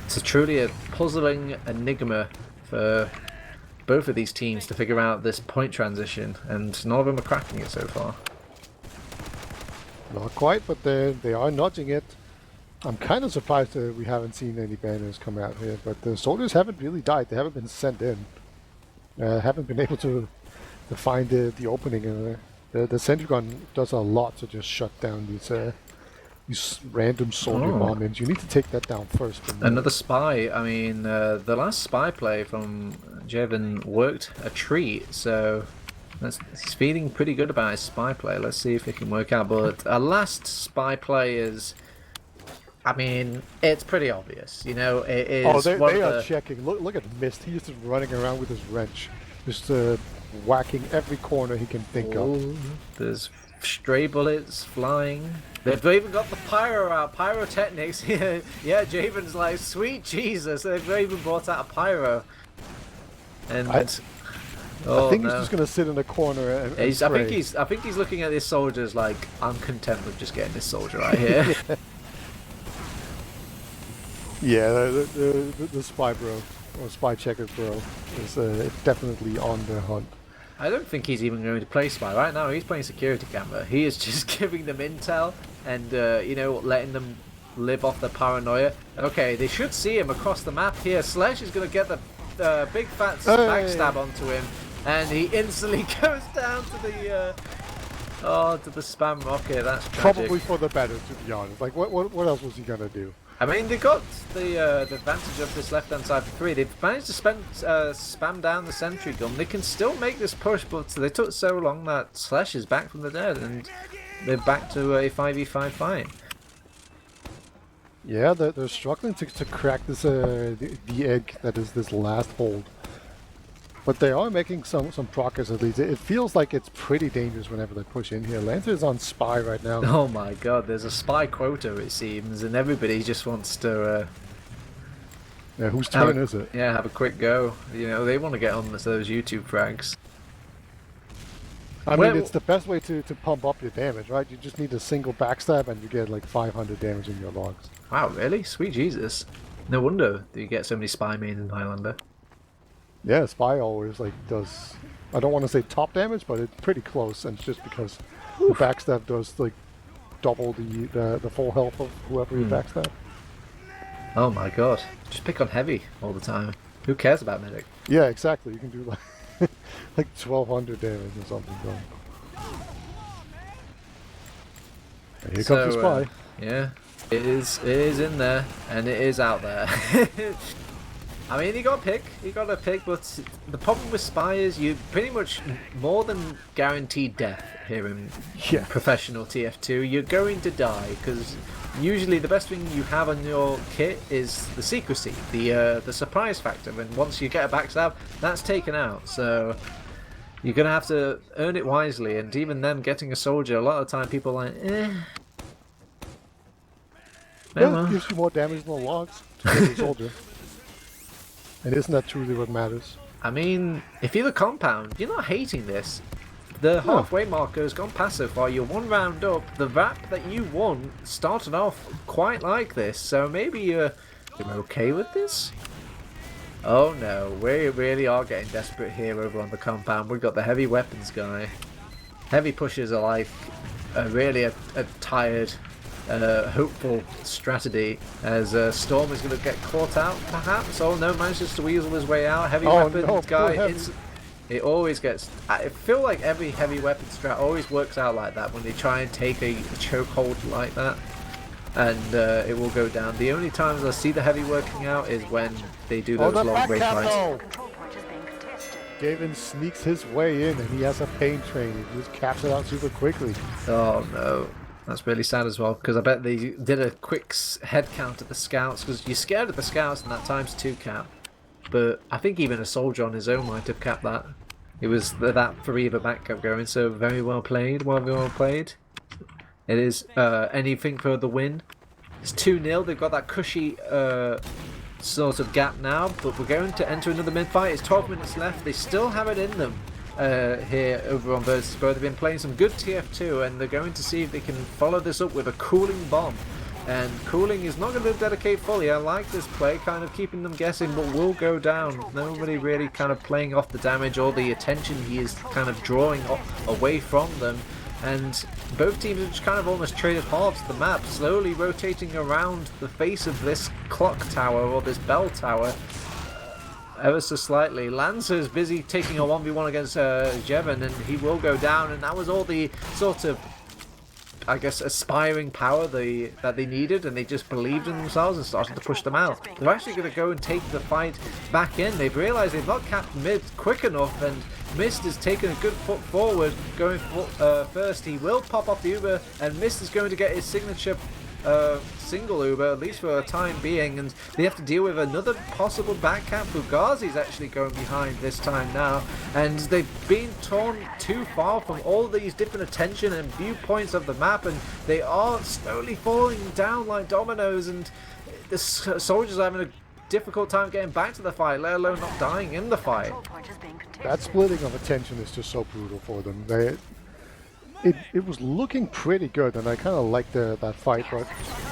it's truly a puzzling enigma for both of these teams to figure out this point transition, and none of them are cracking it so far. Not quite, but they are nudging it. I'm kind of surprised that we haven't seen any banners come out here, but the soldiers haven't really died. They haven't been sent in. Haven't been able to find the opening. The sentry gun does a lot to just shut down these random soldier bombings. You need to take that down first. Another spy. I mean, the last spy play from Jevin worked a treat, so he's feeling pretty good about his spy play. Let's see if it can work out. But our last spy play is I mean, it's pretty obvious. You know, it is. Oh, they one of are the... checking. Look at Mist. He's just running around with his wrench, just whacking every corner he can think of. Oh, there's stray bullets flying. They've even got the pyro out, pyrotechnics. Yeah, Javen's like, sweet Jesus, they've even brought out a pyro. And I think no. he's just gonna sit in a corner and I pray. think he's looking at his soldiers like, I'm content with just getting this soldier right here. Yeah, the spy bro, or spy checker bro, is definitely on the hunt. I don't think he's even going to play spy right now. He's playing security camera. He is just giving them intel and you know, letting them live off their paranoia. Okay, they should see him across the map here. Slash is going to get the big fat backstab onto him, and he instantly goes down to the to the spam rocket. That's tragic. Probably for the better, to be honest. Like, what else was he gonna do? I mean, they got the advantage of this left-hand side for free. They've managed to spam down the sentry gun. They can still make this push, but they took so long that Slash is back from the dead, and they're back to a 5v5 fight. Yeah, they're struggling to crack this the egg that is this last hold. But they are making some progress at least. It feels like it's pretty dangerous whenever they push in here. Lancer's on spy right now. Oh my god, there's a spy quota it seems, and everybody just wants to Yeah, whose turn is it? Yeah, have a quick go. You know, they want to get on those YouTube frags. I mean, it's the best way to pump up your damage, right? You just need a single backstab and you get like 500 damage in your logs. Wow, really? Sweet Jesus. No wonder that you get so many spy mains in Highlander. Yeah, spy always like does, I don't want to say top damage, but it's pretty close, and it's just because the backstab does like double the full health of whoever you backstab. Oh my god. Just pick on heavy all the time. Who cares about medic? Yeah, exactly. You can do like like 1200 damage or something. And here comes the spy. Yeah, it is in there, and it is out there. I mean, he got a pick, but the problem with spy is you pretty much more than guaranteed death here in professional TF2. You're going to die, because usually the best thing you have on your kit is the secrecy, the surprise factor, and once you get a backstab, that's taken out, so you're going to have to earn it wisely, and even then, getting a soldier, a lot of the time people are like, eh. Yeah, it gives you more damage than the logs to get a soldier. And isn't that truly what matters? I mean, if you're the compound, you're not hating this. The halfway marker has gone past so far. You're one round up. The rap that you won started off quite like this, so maybe you're okay with this? Oh no, we really are getting desperate here over on the compound. We've got the heavy weapons guy. Heavy pushers are like really a tired, hopeful strategy, as Storm is going to get caught out perhaps. Oh no, manages to weasel his way out. Heavy weapons guy, it always gets, I feel like every heavy weapon strat always works out like that when they try and take a chokehold like that, and it will go down. The only times I see the heavy working out is when they do those long range fights. Gavin sneaks his way in and he has a pain train. He just caps it out super quickly. Oh no. That's really sad as well, because I bet they did a quick head count at the scouts, because you're scared of the scouts and that ×2 cap. But I think even a soldier on his own might have capped that. It was that free of a backup going, so very well played, well played. It is anything for the win. It's 2-0, they've got that cushy sort of gap now, but we're going to enter another mid-fight. It's 12 minutes left, they still have it in them. Here over on Virtus.bro. They've been playing some good TF2, and they're going to see if they can follow this up with a cooling bomb. And cooling is not going to dedicate fully. I like this play, kind of keeping them guessing, but will go down. Nobody really kind of playing off the damage or the attention he is kind of drawing away from them. And both teams have just kind of almost traded halves of the map, slowly rotating around the face of this clock tower or this bell tower. Ever so slightly. Lancer's busy taking a 1v1 against Jevon, and he will go down, and that was all the sort of, I guess, aspiring power that they needed, and they just believed in themselves and started to push them out. They're actually going to go and take the fight back in. They've realised they've not capped mid quick enough, and Mist has taken a good foot forward, going first. He will pop off the Uber, and Mist is going to get his signature single Uber, at least for a time being, and they have to deal with another possible back cap. Fugazi's actually going behind this time now, and they've been torn too far from all these different attention and viewpoints of the map, and they are slowly falling down like dominoes, and the soldiers are having a difficult time getting back to the fight, let alone not dying in the fight. That splitting of attention is just so brutal for them. It was looking pretty good, and I kind of liked that fight, but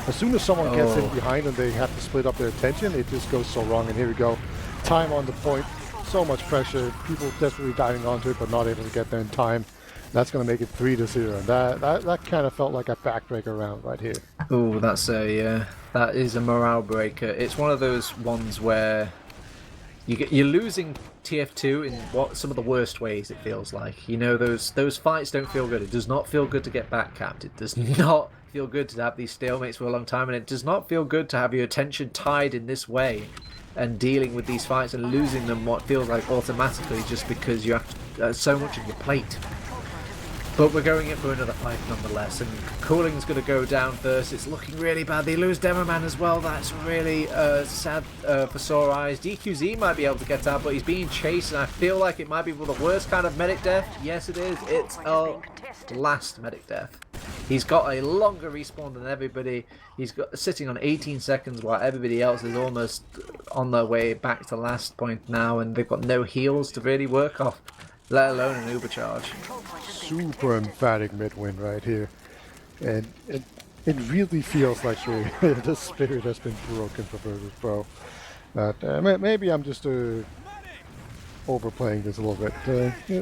as soon as someone gets in behind and they have to split up their attention, it just goes so wrong. And here we go. Time on the point, so much pressure, people desperately diving onto it but not able to get there in time. That's going to make it 3-0, and that kind of felt like a backbreaker round right here. Oh, that is a morale breaker. It's one of those ones where you're losing TF2 in some of the worst ways. It feels like, you know, those fights don't feel good. It does not feel good to get back capped. It does not feel good to have these stalemates for a long time, and it does not feel good to have your attention tied in this way and dealing with these fights and losing them what feels like automatically just because you have so much on your plate. But we're going in for another fight nonetheless, and Cooling's going to go down first. It's looking really bad. They lose Demoman as well. That's really sad for Sore Eyes. DQZ might be able to get out, but he's being chased, and I feel like it might be the worst kind of medic death. Yes, it is. It's a last medic death. He's got a longer respawn than everybody. He's sitting on 18 seconds while everybody else is almost on their way back to last point now, and they've got no heals to really work off, let alone an Uber charge. Super emphatic mid-win right here, and it really feels like the spirit has been broken for Virtus.bro. But maybe I'm just overplaying this a little bit.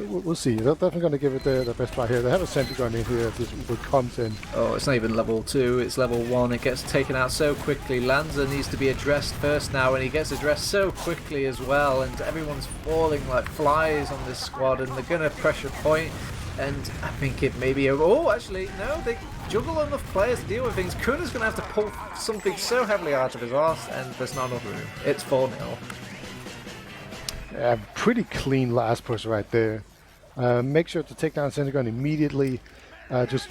We'll see. They're definitely going to give it the best try here. They have a sentry gun in here if this Uber comes in. Oh, it's not even level 2, it's level 1. It gets taken out so quickly. Lanza needs to be addressed first now, and he gets addressed so quickly as well, and everyone's falling like flies on this squad, and they're going to pressure point. And I think it may be over. Oh, actually, no, they juggle enough players to deal with things. Kuna's going to have to pull something so heavily out of his arse, and there's not enough room. It's 4-0. Pretty clean last push right there. Make sure to take down Sentry Gun immediately. Just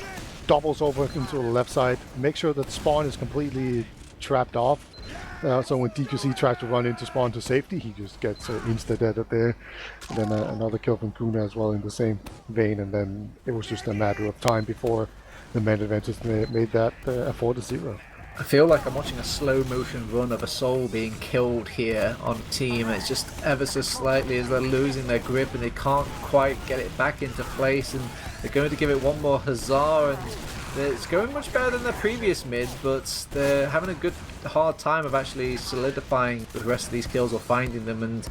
doubles over into the left side. Make sure that spawn is completely trapped off. So when DQC tries to run into spawn to safety, he just gets insta-deaded there. And then another kill from Kuna as well in the same vein, and then it was just a matter of time before the main advantage made that a 4-0. I feel like I'm watching a slow motion run of a soul being killed here on team. It's just ever so slightly as they're losing their grip and they can't quite get it back into place, and they're going to give it one more huzzah, and it's going much better than the previous mid, but they're having a good hard time of actually solidifying the rest of these kills or finding them. And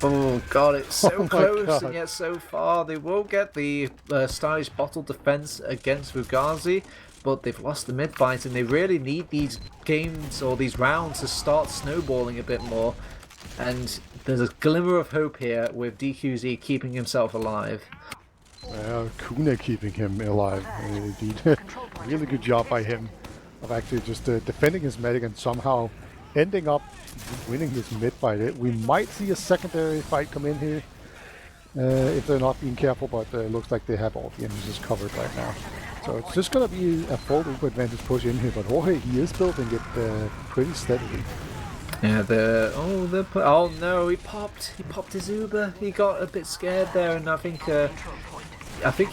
oh god, it's so close and yet so far. They will get the stylish bottle defense against Fugazi, but they've lost the mid fight, and they really need these games or these rounds to start snowballing a bit more. And there's a glimmer of hope here with DQZ keeping himself alive. Well, Kuna keeping him alive, indeed. Really good job by him of actually just defending his medic and somehow ending up winning his mid fight. We might see a secondary fight come in here if they're not being careful, but it looks like they have all the enemies covered right now. So it's just going to be a full Uber advantage push in here, but Jorge, he is building it pretty steadily. Yeah, oh no, he popped his Uber. He got a bit scared there, and I think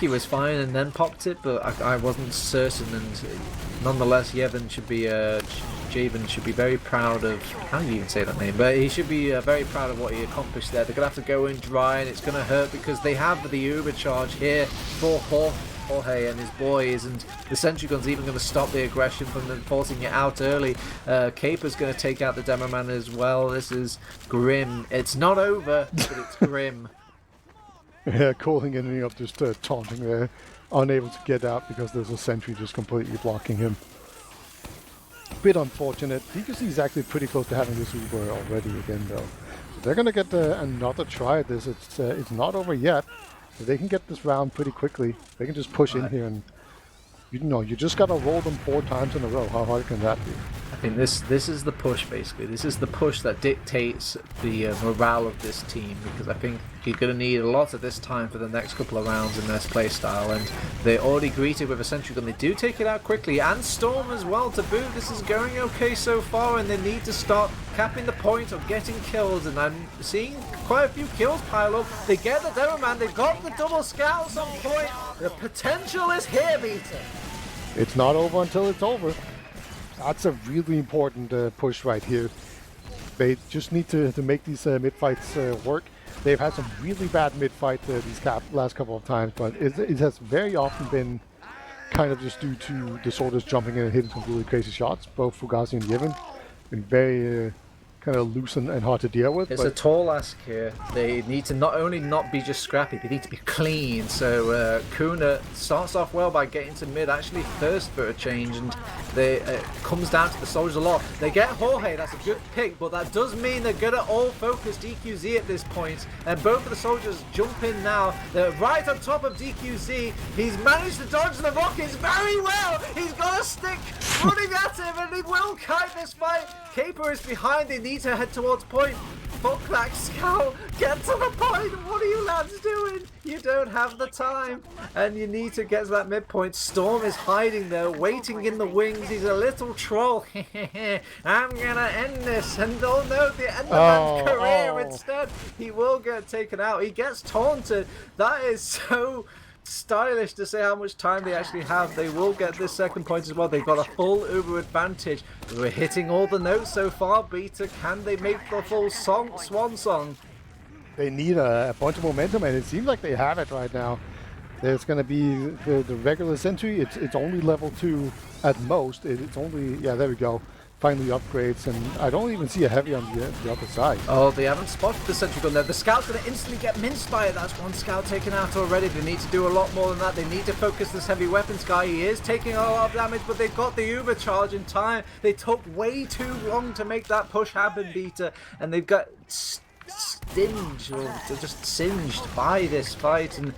he was fine and then popped it, but I wasn't certain. And nonetheless, Javen should be very proud of, how do you even say that name, but he should be very proud of what he accomplished there. They're going to have to go in dry, and it's going to hurt because they have the Uber charge here for Jorge and his boys, and the sentry gun's even going to stop the aggression from them forcing it out early. Caper's going to take out the demo man as well. This is grim. It's not over, but it's grim. Yeah, calling ending up just taunting there, unable to get out because there's a sentry just completely blocking him. Bit unfortunate. DQC is actually pretty close to having this Uber already again though. So they're going to get another try at this. It's not over yet. If they can get this round pretty quickly, they can just push in here, and you just got to roll them 4 times in a row. How hard can that be? I think this is the push, basically. This is the push that dictates the morale of this team, because I think you're going to need a lot of this time for the next couple of rounds in this playstyle, and they're already greeted with a sentry gun. They do take it out quickly, and Storm as well to boot. This is going okay so far, and they need to start capping the point of getting kills, and I'm seeing quite a few kills pile up. They get the Demo Man, they've got the double scouts on point. The potential is here, Beta. It's not over until it's over. That's a really important push right here. They just need to make these mid-fights work. They've had some really bad mid-fight these last couple of times, but it has very often been kind of just due to the soldiers jumping in and hitting some really crazy shots. Both Fugazi and Yevon been very kind of loose and hard to deal with. It's a tall ask here. They need to not only not be just scrappy, they need to be clean. So Kuna starts off well by getting to mid, actually first for a change, and it comes down to the soldiers a lot. They get Jorge, that's a good pick, but that does mean they're gonna all focus DQZ at this point, and both of the soldiers jump in now. They're right on top of DQZ. He's managed to dodge the rockets very well. He's got a stick running at him, and he will kite this fight. Caper is behind. They need to head towards point. Fuck that scout. Get to the point. What are you lads doing? You don't have the time. And you need to get to that midpoint. Storm is hiding there, waiting in the wings. He's a little troll. I'm gonna end this. And oh no, the end of man's career instead. He will get taken out. He gets taunted. That is so stylish to say how much time they actually have. They will get this second point as well. They've got a full Uber advantage. We're hitting all the notes so far. Beta, can they make the full swan song? They need a bunch of momentum, and it seems like they have it right now. There's going to be the regular sentry. It's only level 2 at most. It's only, yeah, there we go. Finally upgrades, and I don't even see a heavy on the other side. Oh, they haven't spotted the sentry gun there. The scout's going to instantly get minced by it. That's one scout taken out already. They need to do a lot more than that. They need to focus this heavy weapons guy. He is taking a lot of damage, but they've got the Uber charge in time. They took way too long to make that push happen, Beta, and they've got stinged, or they're just singed by this fight, and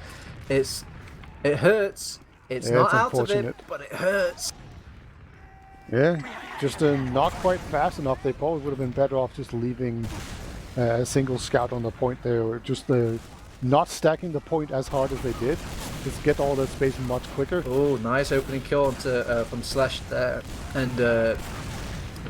it hurts. It's not out of it, but it hurts. Yeah, just not quite fast enough. They probably would have been better off just leaving a single scout on the point there, or just not stacking the point as hard as they did. Just get all that space much quicker. Oh, nice opening kill from Slash there. And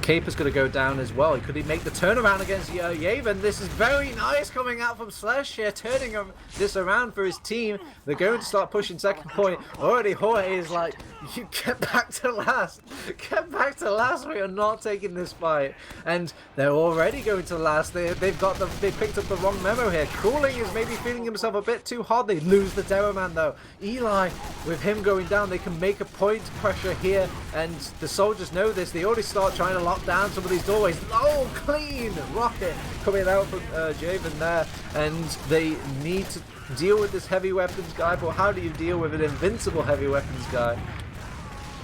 Caper's going to go down as well. Could he make the turnaround against Yevon? This is very nice coming out from Slash here, turning this around for his team. They're going to start pushing second point. Already Jorge is like, you get back to last. Get back to last. We are not taking this fight. And they're already going to last. They picked up the wrong memo here. Cooling is maybe feeling himself a bit too hard. They lose the Demo Man though. Eli, with him going down, they can make a point pressure here. And the soldiers know this. They already start trying to lock down some of these doorways. Oh, clean rocket coming out from Javen there. And they need to deal with this heavy weapons guy. But how do you deal with an invincible heavy weapons guy?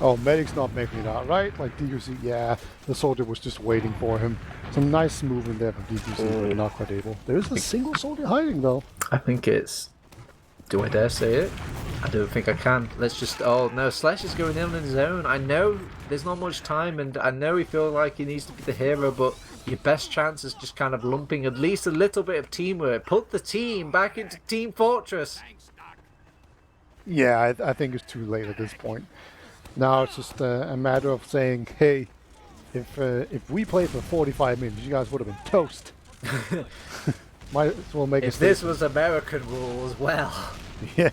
Oh, Medic's not making it out, right? Like DQC, yeah, the soldier was just waiting for him. Some nice movement there from DQC, but not quite able. There's a single soldier hiding, though. I think it's... Do I dare say it? I don't think I can. Let's just... Oh, no, Slash is going in on his own. I know there's not much time, and I know he feels like he needs to be the hero, but your best chance is just kind of lumping at least a little bit of teamwork. Put the team back into Team Fortress. Yeah, I think it's too late at this point. Now it's just a matter of saying, hey, if we played for 45 minutes, you guys would have been toast. Might as well make it. If this was American rules, well. Yeah,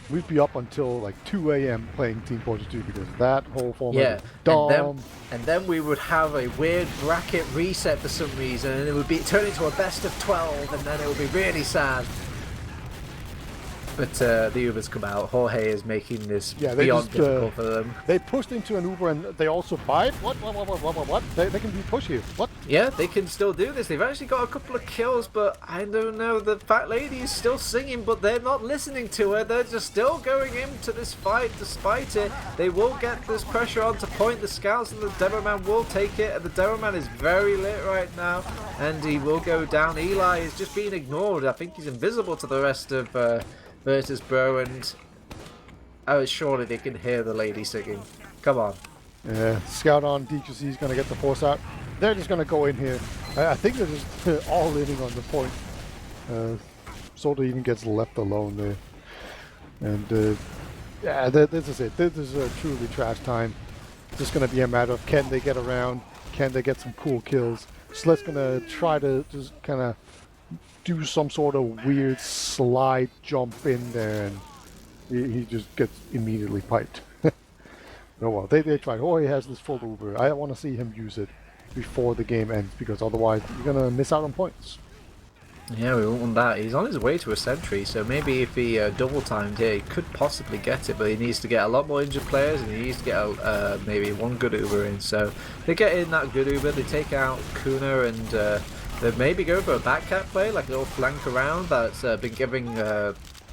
we'd be up until like 2 a.m. playing Team Fortress 2 because that whole format is dumb. And then we would have a weird bracket reset for some reason, and it would be turn into a best of 12, and then it would be really sad. But the Ubers come out. Jorge is making this beyond difficult for them. They pushed into an Uber and they all survived? What? They can be pushy. What? Yeah, they can still do this. They've actually got a couple of kills, but I don't know. The fat lady is still singing, but they're not listening to her. They're just still going into this fight despite it. They will get this pressure onto point. The scouts and the Demo Man will take it, and the Demo Man is very lit right now, and he will go down. Eli is just being ignored. I think he's invisible to the rest of Virtus.bro, and oh, surely they can hear the lady singing. Come on. Scout on DQC is going to get the force out. They're just going to go in here. I think they're just all leaning on the point. Soldier even gets left alone there. And yeah, this is it. This is a truly trash time. It's just going to be a matter of can they get around? Can they get some cool kills? Sled's going to try to just kind of do some sort of weird slide jump in there, and he just gets immediately piped. Oh well, they tried. Oh, he has this full Uber. I want to see him use it before the game ends, because otherwise you're going to miss out on points. Yeah, we want that. He's on his way to a sentry, so maybe if he double timed here, he could possibly get it, but he needs to get a lot more injured players, and he needs to get maybe one good Uber in. So they get in that good Uber, they take out Kuna, and they maybe go for a backcat play, like a little flank around that's been giving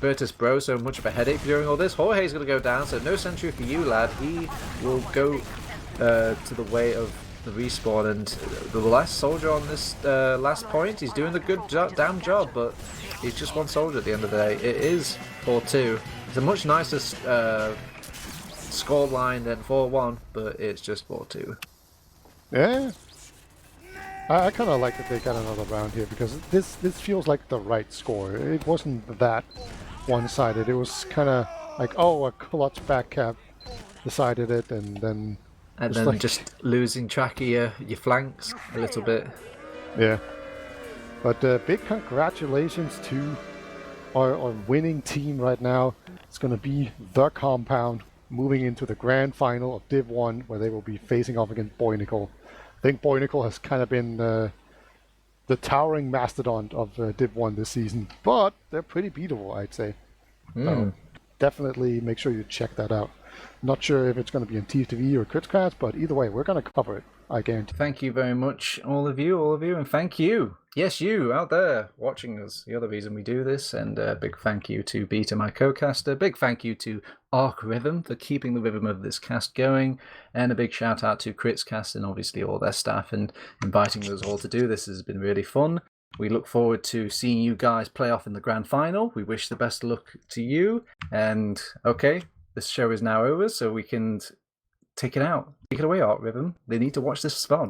Virtus.bro so much of a headache during all this. Jorge's going to go down, so no sentry for you, lad. He will go to the way of the respawn, and the last soldier on this last point, he's doing a good damn job, but he's just one soldier at the end of the day. It is 4-2. It's a much nicer score line than 4-1, but it's just 4-2. Yeah, I kind of like that they got another round here, because this feels like the right score. It wasn't that one-sided. It was kind of like, oh, a clutch back cap decided it, and then just losing track of your flanks a little bit. Yeah. But big congratulations to our winning team right now. It's going to be the Compound moving into the grand final of Div 1, where they will be facing off against Boynical. I think Boynical has kind of been the towering mastodon of Div 1 this season, but they're pretty beatable, I'd say. So definitely make sure you check that out. Not sure if it's going to be in TF2E or Critscast, but either way, we're going to cover it, I guarantee. Thank you very much, all of you, and thank you. Yes, you out there watching us. You're the reason we do this, and a big thank you to Beta, my co-caster. Big thank you to ArchRhythm for keeping the rhythm of this cast going, and a big shout out to Critscast and obviously all their staff and inviting us all to do this. Has been really fun. We look forward to seeing you guys play off in the grand final. We wish the best of luck to you, and okay, this show is now over, so we can take it out. Take it away, ArchRhythm. They need to watch this fun.